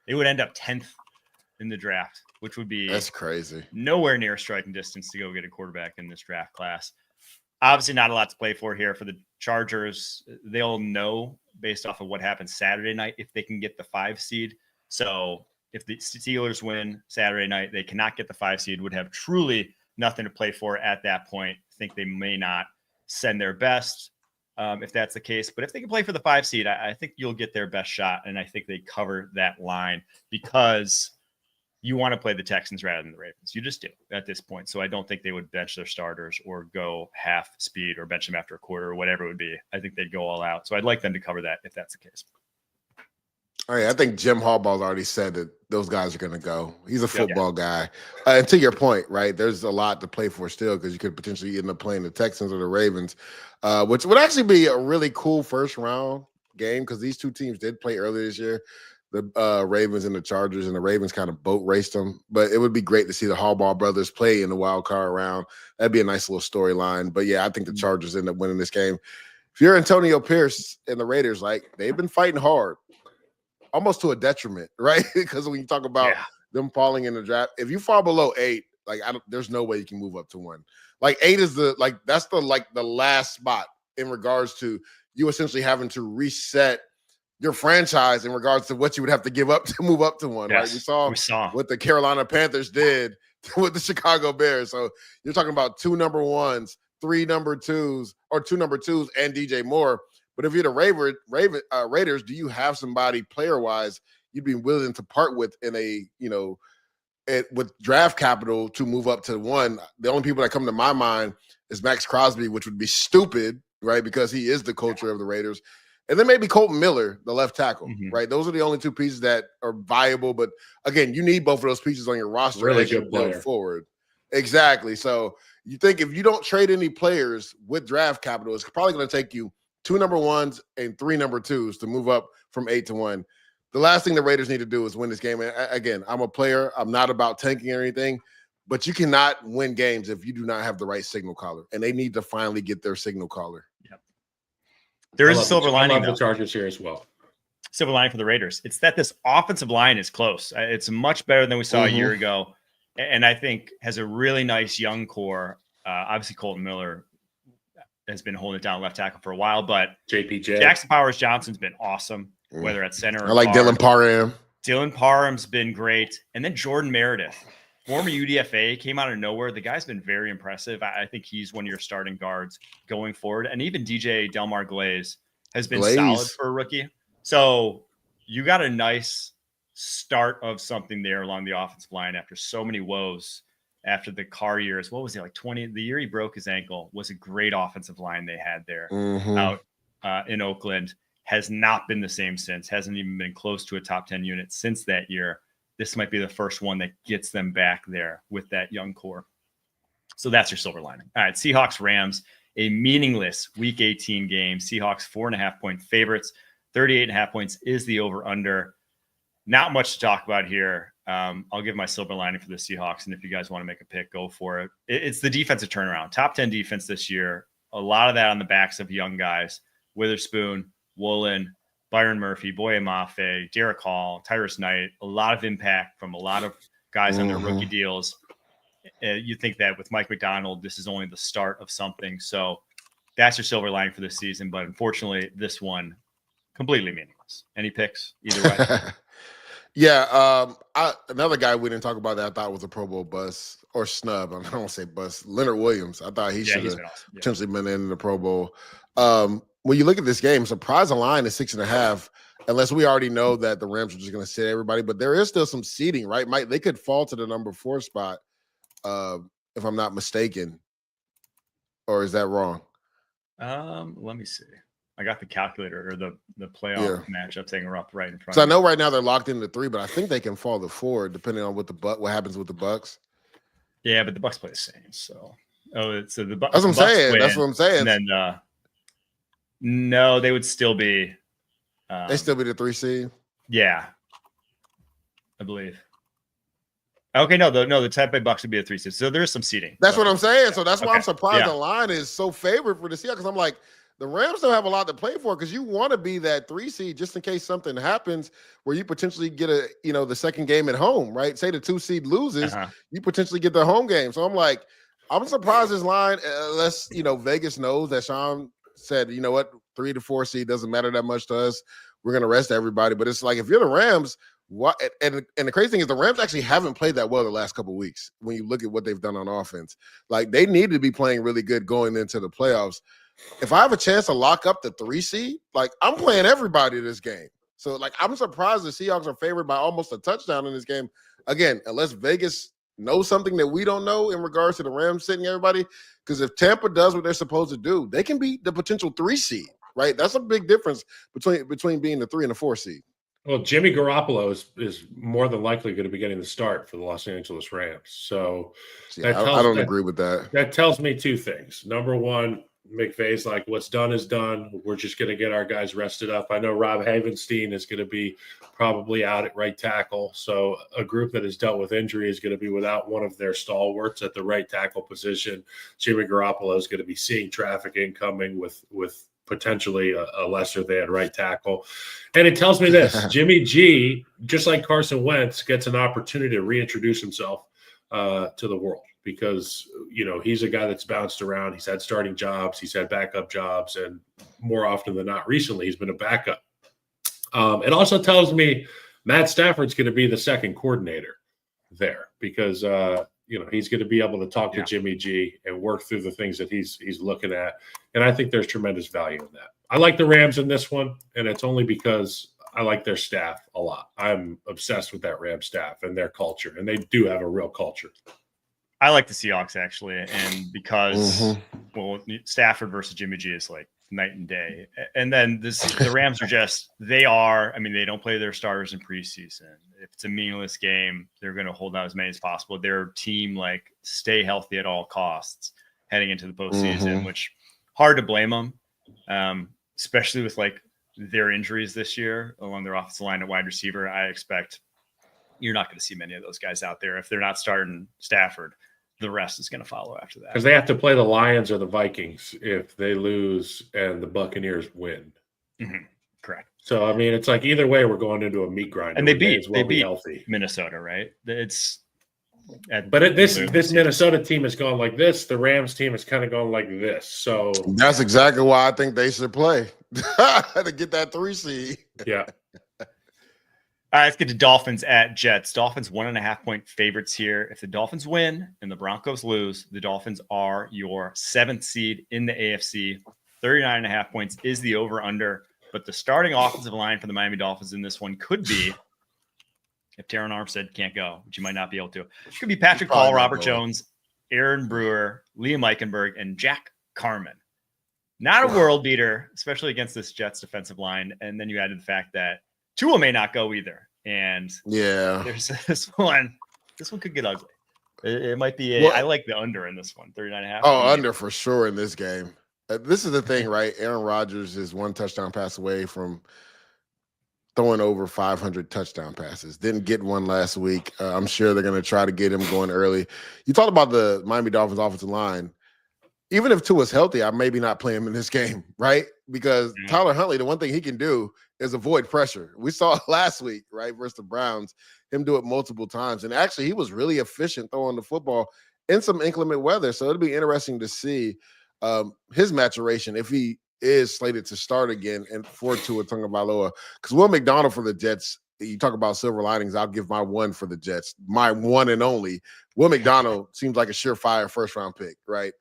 They would end up 10th in the draft, which would be that's crazy. Nowhere near striking distance to go get a quarterback in this draft class. Obviously, not a lot to play for here for the Chargers. They'll know based off of what happens Saturday night if they can get the 5 seed. So if the Steelers win Saturday night, they cannot get the 5 seed. Would have truly nothing to play for at that point. I think they may not send their best. if that's the case. But if they can play for the 5 seed, I think you'll get their best shot. And I think they cover that line because you want to play the Texans rather than the Ravens. You just do at this point. So I don't think they would bench their starters or go half speed or bench them after a quarter or whatever it would be. I think they'd go all out. So I'd like them to cover that if that's the case. All right, I think Jim Harbaugh's already said that those guys are going to go. He's a football guy. And to your point, right, there's a lot to play for still because you could potentially end up playing the Texans or the Ravens, which would actually be a really cool first-round game because these two teams did play earlier this year, the Ravens and the Chargers, and the Ravens kind of boat raced them. But it would be great to see the Harbaugh brothers play in the wild card round. That'd be a nice little storyline. But, yeah, I think the Chargers end up winning this game. If you're Antonio Pierce and the Raiders, like, they've been fighting hard. Almost to a detriment, right? Because when you talk about them falling in the draft, if you fall below 8, like there's no way you can move up to 1. Like 8 is that's the last spot in regards to you essentially having to reset your franchise in regards to what you would have to give up to move up to 1. Yes, right? We saw what the Carolina Panthers did with the Chicago Bears. So you're talking about 2 number 1s, 3 number 2s, or 2 number 2s, and DJ Moore. But if you're the Raiders, do you have somebody player-wise you'd be willing to part with in a, with draft capital to move up to 1? The only people that come to my mind is Max Crosby, which would be stupid, right? Because he is the culture of the Raiders. And then maybe Colton Miller, the left tackle, right? Those are the only 2 pieces that are viable. But again, you need both of those pieces on your roster really as you build forward. Exactly. So you think if you don't trade any players with draft capital, it's probably going to take you 2 number 1s and 3 number 2s to move up from 8 to 1. The last thing the Raiders need to do is win this game. And again, I'm a player. I'm not about tanking or anything, but you cannot win games if you do not have the right signal caller. And they need to finally get their signal caller. Yep. There is a silver lining. I love the Chargers here as well. Silver lining for the Raiders. It's that this offensive line is close. It's much better than we saw a year ago. And I think has a really nice young core. Obviously, Colton Miller has been holding it down left tackle for a while, but JPJ Jackson Powers Johnson's been awesome, whether at center or I like guard. Dylan Parham. Dylan Parham's been great. And then Jordan Meredith, former UDFA, came out of nowhere. The guy's been very impressive. I think he's one of your starting guards going forward. And even DJ Delmar Glaze has been solid for a rookie. So you got a nice start of something there along the offensive line after so many woes. After the Carr years, what was it, like 20? The year he broke his ankle was a great offensive line they had there out in Oakland. Has not been the same since. Hasn't even been close to a top 10 unit since that year. This might be the first one that gets them back there with that young core. So that's your silver lining. All right, Seahawks Rams, a meaningless Week 18 game. Seahawks 4.5-point favorites. 38.5 points is the over/under. Not much to talk about here. I'll give my silver lining for the Seahawks, and if you guys want to make a pick, go for it. It's the defensive turnaround. Top 10 defense this year. A lot of that on the backs of young guys. Witherspoon, Woolen, Byron Murphy, Boye Mafe, Derek Hall, Tyrus Knight. A lot of impact from a lot of guys on their rookie deals. You think that with Mike McDonald, this is only the start of something. So that's your silver lining for this season. But unfortunately, this one, completely meaningless. Any picks either way? Yeah, another guy we didn't talk about that I thought was a Pro Bowl bust or snub. I don't want to say bust. Leonard Williams. I thought he should have potentially been in the Pro Bowl. When you look at this game, surprise the line is 6.5, unless we already know that the Rams are just going to sit everybody. But there is still some seeding, right? They could fall to the number 4 spot, if I'm not mistaken. Or is that wrong? Let me see. I got the calculator or the playoff matchup thing up right in front. So I know right now they're locked into 3, but I think they can fall to 4 depending on what happens with the Bucks. Yeah, but the Bucks play the same. So so the Bucks. That's what I'm saying. That's what I'm saying. And then no, they would still be. They still be the 3 seed. Yeah, I believe. Okay, the Tampa Bay Bucks would be a 3 seed. So there's some seeding. That's what I'm saying. So that's why I'm surprised the line is so favored for the Seahawks. Because I'm like, the Rams don't have a lot to play for because you want to be that 3 seed just in case something happens where you potentially get the second game at home, right? Say the 2 seed loses, you potentially get the home game. So I'm like, I'm surprised this line, unless, Vegas knows that Sean said, you know what, 3 to 4 seed doesn't matter that much to us. We're going to rest everybody. But it's like, if you're the Rams, what? And the crazy thing is the Rams actually haven't played that well the last couple of weeks when you look at what they've done on offense. Like, they need to be playing really good going into the playoffs. if I have a chance to lock up the 3 seed, like I'm playing everybody this game. So like I'm surprised the Seahawks are favored by almost a touchdown in this game. Again, unless Vegas knows something that we don't know in regards to the Rams sitting everybody. Because if Tampa does what they're supposed to do, they can beat the potential 3 seed, right? That's a big difference between being the 3 and the 4 seed. Well, Jimmy Garoppolo is more than likely going to be getting the start for the Los Angeles Rams. So I don't agree with that. That tells me two things. Number one, McVay's like, what's done is done. We're just going to get our guys rested up. I know Rob Havenstein is going to be probably out at right tackle. So a group that has dealt with injury is going to be without one of their stalwarts at the right tackle position. Jimmy Garoppolo is going to be seeing traffic incoming with potentially a lesser than right tackle. And it tells me this, Jimmy G, just like Carson Wentz, gets an opportunity to reintroduce himself to the world because, you know, he's a guy that's bounced around. He's had starting jobs. He's had backup jobs. And more often than not, recently, he's been a backup. It also tells me Matt Stafford's going to be the second coordinator there because, you know, he's going to be able to talk to Jimmy G and work through the things that he's looking at. And I think there's tremendous value in that. I like the Rams in this one, and it's only because I like their staff a lot. I'm obsessed with that Rams staff and their culture, and they do have a real culture. I like the Seahawks, actually, and because, well, Stafford versus Jimmy G is like night and day. And then the Rams are just, they don't play their starters in preseason. If it's a meaningless game, they're going to hold out as many as possible. Their team, like, stay healthy at all costs heading into the postseason, which hard to blame them, especially with, like, their injuries this year along their offensive line at wide receiver. I expect you're not going to see many of those guys out there. If they're not starting Stafford, the rest is going to follow after that. Because they have to play the Lions or the Vikings if they lose and the Buccaneers win. Correct. So, I mean, it's like either way, we're going into a meat grinder. And they beat Minnesota, right? This Minnesota team has gone like this. The Rams team has kind of gone like this. So that's exactly why I think they should play to get that 3 seed. Yeah. All right, let's get to Dolphins at Jets. Dolphins 1.5-point favorites here. If the Dolphins win and the Broncos lose, the Dolphins are your 7th seed in the AFC. 39.5 points is the over-under. But the starting offensive line for the Miami Dolphins in this one could be, if Terron Armstead can't go, which you might not be able to, it could be Patrick Paul, Robert Jones, Aaron Brewer, Liam Eichenberg, and Jack Carman. Not a world beater, especially against this Jets defensive line. And then you added the fact that Tua may not go either. And there's this one. This one could get ugly. It might be I like the under in this one, 39.5. Oh, under for sure in this game. This is the thing, right? Aaron Rodgers is 1 touchdown pass away from throwing over 500 touchdown passes. Didn't get one last week. I'm sure they're going to try to get him going early. You talked about the Miami Dolphins offensive line. Even if Tua's healthy, I maybe not play him in this game, right? Because Tyler Huntley, the one thing he can do is avoid pressure. We saw last week, right, versus the Browns, him do it multiple times. And actually, he was really efficient throwing the football in some inclement weather. So it'll be interesting to see his maturation if he is slated to start again and for Tua Tagovailoa. Because Will McDonald for the Jets, you talk about silver linings, I'll give my one for the Jets. My one and only. Will McDonald seems like a surefire first-round pick, right?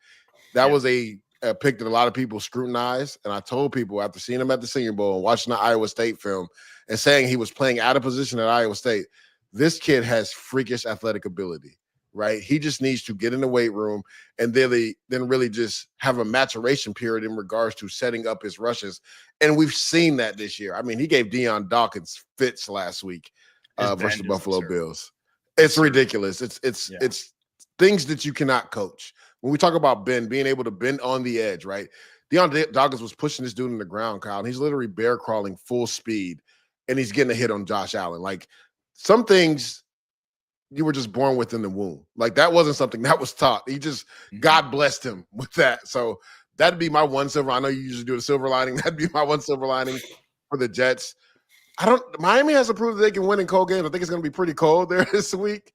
That was a pick that a lot of people scrutinized. And I told people after seeing him at the Senior Bowl and watching the Iowa State film and saying he was playing out of position at Iowa State, this kid has freakish athletic ability, right? He just needs to get in the weight room and then really just have a maturation period in regards to setting up his rushes. And we've seen that this year. I mean, he gave Deion Dawkins fits last week versus the Buffalo Bills. It's ridiculous. It's things that you cannot coach. When we talk about being able to bend on the edge, right? Deion Dawkins was pushing this dude in the ground, Kyle, and he's literally bear crawling full speed, and he's getting a hit on Josh Allen. Like, some things you were just born with in the womb. Like, that wasn't something that was taught. He just, God blessed him with that. So that'd be my one silver. I know you usually do a silver lining. That'd be my one silver lining for the Jets. Miami hasn't proved that they can win in cold games. I think it's going to be pretty cold there this week.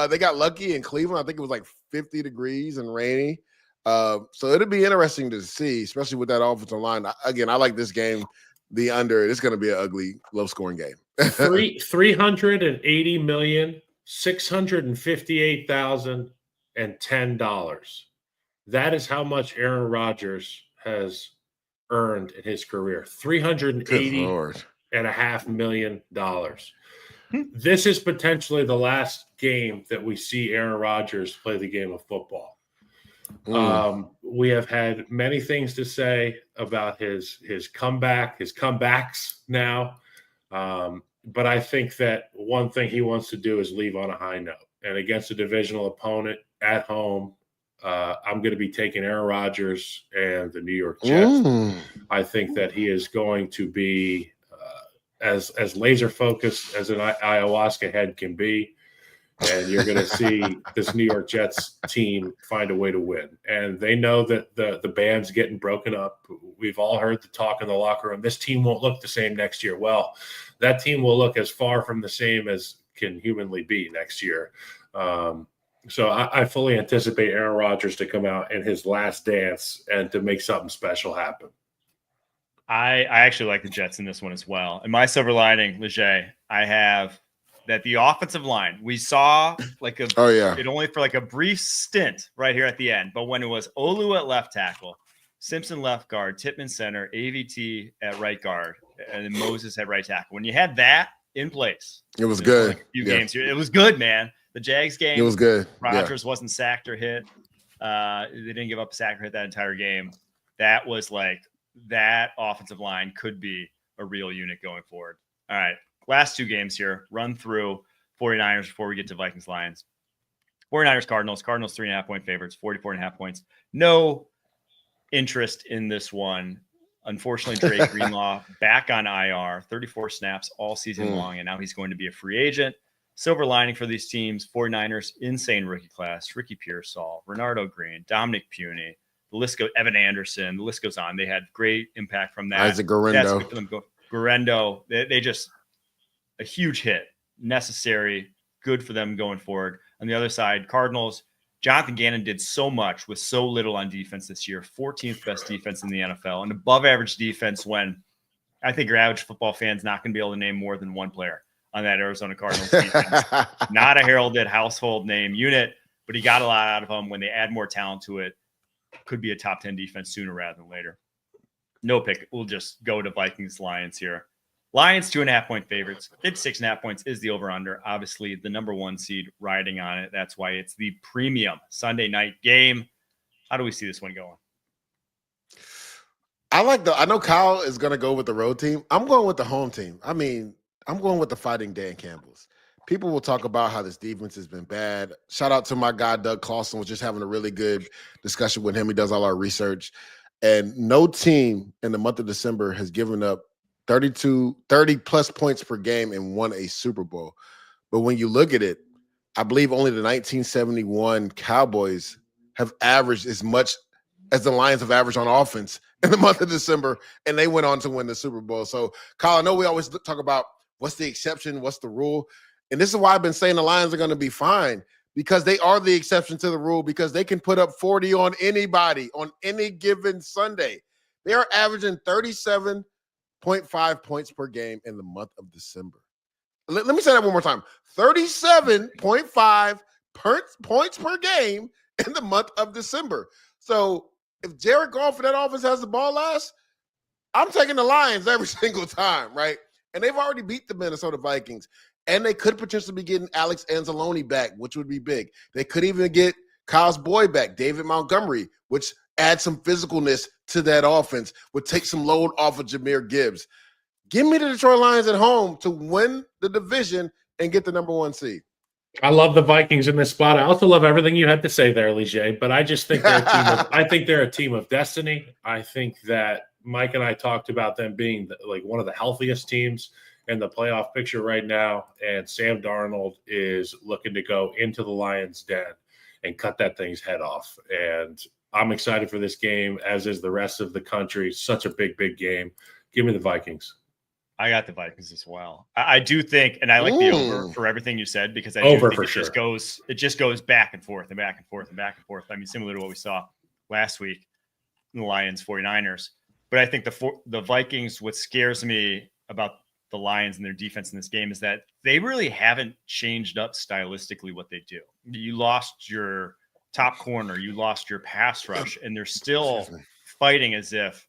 They got lucky in Cleveland. I think it was like 50 degrees and rainy. So it'll be interesting to see, especially with that offensive line. Again, I like this game. The under, it's going to be an ugly, low-scoring game. $380,658,010. That is how much Aaron Rodgers has earned in his career. Lord. $380.5 million. This is potentially the last game that we see Aaron Rodgers play the game of football. We have had many things to say about his comebacks now. But I think that one thing he wants to do is leave on a high note. And against a divisional opponent at home, I'm going to be taking Aaron Rodgers and the New York Jets. I think that he is going to be as laser focused as an ayahuasca head can be. And you're going to see this New York Jets team find a way to win. And they know that the band's getting broken up. We've all heard the talk in the locker room. This team won't look the same next year. Well, that team will look as far from the same as can humanly be next year. So I fully anticipate Aaron Rodgers to come out in his last dance and to make something special happen. I actually like the Jets in this one as well. And my silver lining, Leger, I have that the offensive line, we saw like it only for like a brief stint right here at the end. But when it was Olu at left tackle, Simpson left guard, Tippmann center, AVT at right guard, and then Moses at right tackle. When you had that in place, it was good. Like a few games here, it was good, man. The Jags game, it was good. Rodgers wasn't sacked or hit. They didn't give up a sack or hit that entire game. That was like that offensive line could be a real unit going forward. All right, last two games here. Run through 49ers before we get to Vikings Lions. 49ers Cardinals. Cardinals 3.5-point favorites. 44.5 points. No interest in this one. Unfortunately, Drake Greenlaw back on IR, 34 snaps all season long, and now he's going to be a free agent. Silver lining for these teams, 49ers, insane rookie class, Ricky Pearsall, Renardo Green, Dominic Puny, the list goes, Evan Anderson, the list goes on. They had great impact from that. Isaac Guerrero. That's good for them. Guerrero, they just a huge hit, necessary, good for them going forward. On the other side, Cardinals, Jonathan Gannon did so much with so little on defense this year, 14th best defense in the NFL, and above average defense when I think your average football fan's not going to be able to name more than one player on that Arizona Cardinals defense. Not a heralded household name unit, but he got a lot out of them. When they add more talent to it, could be a top 10 defense sooner rather than later. No pick. We'll just go to Vikings Lions here. Lions 2.5-point favorites. 56.5 points is the over-under. Obviously, the number one seed riding on it. That's why it's the premium Sunday night game. How do we see this one going? I know Kyle is going to go with the road team. I'm going with the home team. I mean, I'm going with the Fighting Dan Campbells. People will talk about how this defense has been bad. Shout out to my guy, Doug Clawson, was just having a really good discussion with him. He does all our research. And no team in the month of December has given up 30-plus points per game and won a Super Bowl. But when you look at it, I believe only the 1971 Cowboys have averaged as much as the Lions have averaged on offense in the month of December, and they went on to win the Super Bowl. So, Kyle, I know we always talk about what's the exception, what's the rule. And this is why I've been saying the Lions are going to be fine, because they are the exception to the rule, because they can put up 40 on anybody on any given Sunday. They are averaging 37.5 points per game in the month of December. Let me say that one more time. 37.5 points per game in the month of December. So if Jared Goff and that offense has the ball last, I'm taking the Lions every single time, right? And they've already beat the Minnesota Vikings. And they could potentially be getting Alex Anzalone back, which would be big. They could even get Kyle's boy back, David Montgomery, which adds some physicalness to that offense, would take some load off of Jahmyr Gibbs. Give me the Detroit Lions at home to win the division and get the number one seed. I love the Vikings in this spot. I also love everything you had to say there, Leger, but I just think they're a team of destiny. I think that Mike and I talked about them being like one of the healthiest teams in the playoff picture right now, and Sam Darnold is looking to go into the Lions' den and cut that thing's head off. And I'm excited for this game, as is the rest of the country. Such a big, big game. Give me the Vikings. I got the Vikings as well. I do think, and I like the over for everything you said, because I do think it just goes back and forth and back and forth and back and forth. I mean, similar to what we saw last week in the Lions 49ers. But I think the Vikings, what scares me about the Lions and their defense in this game is that they really haven't changed up stylistically what they do. You lost your top corner, you lost your pass rush, and they're still fighting as if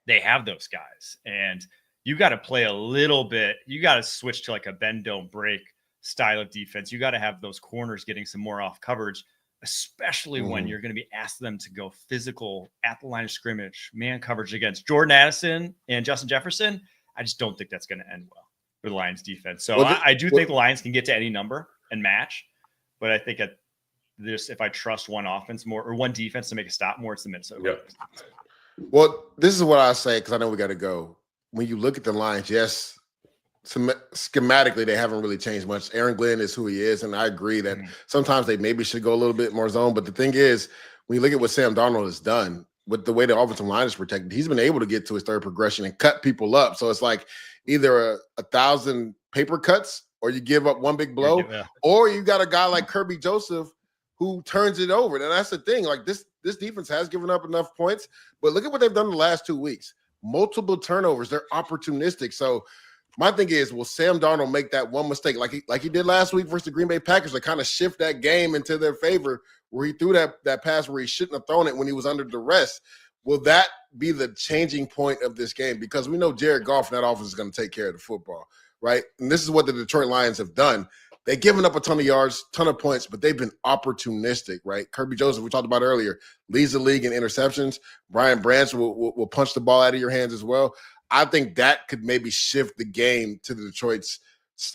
they have those guys. And you got to play a little bit. You got to switch to like a bend, don't break style of defense. You got to have those corners getting some more off coverage, especially when you're going to be asking them to go physical at the line of scrimmage, man coverage against Jordan Addison and Justin Jefferson. I just don't think that's going to end well for the Lions defense. So I do think the Lions can get to any number and match, but I think if I trust one offense more or one defense to make a stop more, it's the Minnesota. Yep. Well, this is what I say because I know we got to go. When you look at the Lions, yes, schematically they haven't really changed much. Aaron Glenn is who he is, and I agree that sometimes they maybe should go a little bit more zone. But the thing is, when you look at what Sam Darnold has done with the way the offensive line is protected, he's been able to get to his third progression and cut people up. So it's like either 1,000 paper cuts or you give up one big blow, or you got a guy like Kirby Joseph who turns it over. And that's the thing. Like this defense has given up enough points, but look at what they've done the last 2 weeks. Multiple turnovers. They're opportunistic. So my thing is, will Sam Darnold make that one mistake like he did last week versus the Green Bay Packers to kind of shift that game into their favor, where he threw that pass where he shouldn't have thrown it when he was under duress? Will that be the changing point of this game? Because we know Jared Goff and that offense is going to take care of the football, right? And this is what the Detroit Lions have done. They've given up a ton of yards, ton of points, but they've been opportunistic, right? Kirby Joseph, we talked about earlier, leads the league in interceptions. Brian Branch will punch the ball out of your hands as well. I think that could maybe shift the game to the Detroit's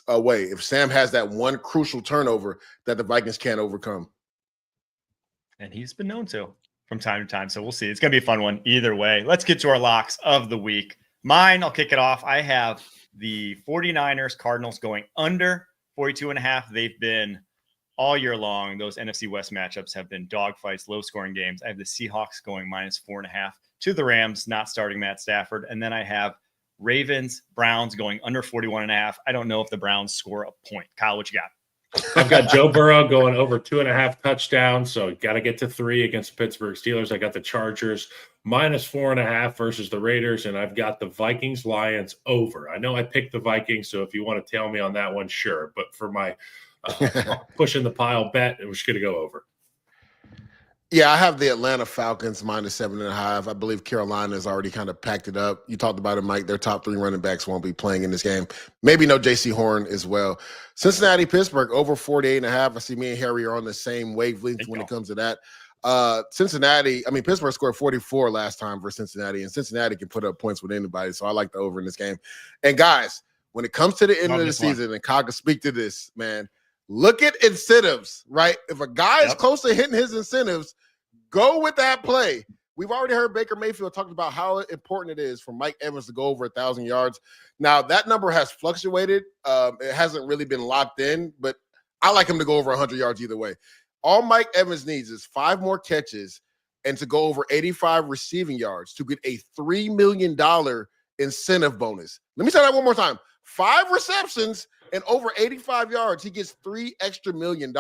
way if Sam has that one crucial turnover that the Vikings can't overcome. And he's been known to from time to time. So we'll see. It's going to be a fun one either way. Let's get to our locks of the week. Mine, I'll kick it off. I have the 49ers Cardinals going under 42.5. They've been all year long. Those NFC West matchups have been dogfights, low-scoring games. I have the Seahawks going -4.5 to the Rams, not starting Matt Stafford. And then I have Ravens, Browns going under 41.5. I don't know if the Browns score a point. Kyle, what you got? I've got Joe Burrow going over 2.5 touchdowns, so got to get to 3 against the Pittsburgh Steelers. I got the Chargers -4.5 versus the Raiders, and I've got the Vikings Lions over. I know I picked the Vikings, so if you want to tail me on that one, sure. But for my pushing the pile bet, it was going to go over. Yeah, I have the Atlanta Falcons -7.5. I believe Carolina has already kind of packed it up. You talked about it, Mike. Their top 3 running backs won't be playing in this game. Maybe no J.C. Horn as well. Cincinnati, Pittsburgh over 48.5. I see me and Harry are on the same wavelength when it comes to that. Pittsburgh scored 44 last time versus Cincinnati, and Cincinnati can put up points with anybody. So I like the over in this game. And guys, when it comes to the end of the season, and Kyle can speak to this, man, look at incentives, right? If a guy is close to hitting his incentives, go with that play. We've already heard Baker Mayfield talk about how important it is for Mike Evans to go over 1,000 yards. Now, that number has fluctuated. It hasn't really been locked in, but I like him to go over 100 yards either way. All Mike Evans needs is 5 more catches and to go over 85 receiving yards to get a $3 million incentive bonus. Let me say that one more time. 5 receptions and over 85 yards. He gets $3 extra million.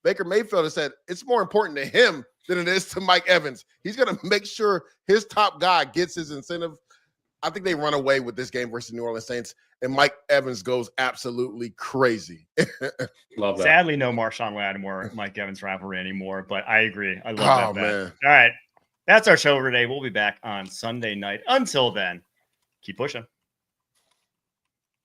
Baker Mayfield has said it's more important to him than it is to Mike Evans. He's going to make sure his top guy gets his incentive. I think they run away with this game versus New Orleans Saints, and Mike Evans goes absolutely crazy. Love that. Sadly, no Marshawn Lattimore, Mike Evans rivalry anymore, but I agree. I love that bet. Man. All right. That's our show for today. We'll be back on Sunday night. Until then, keep pushing.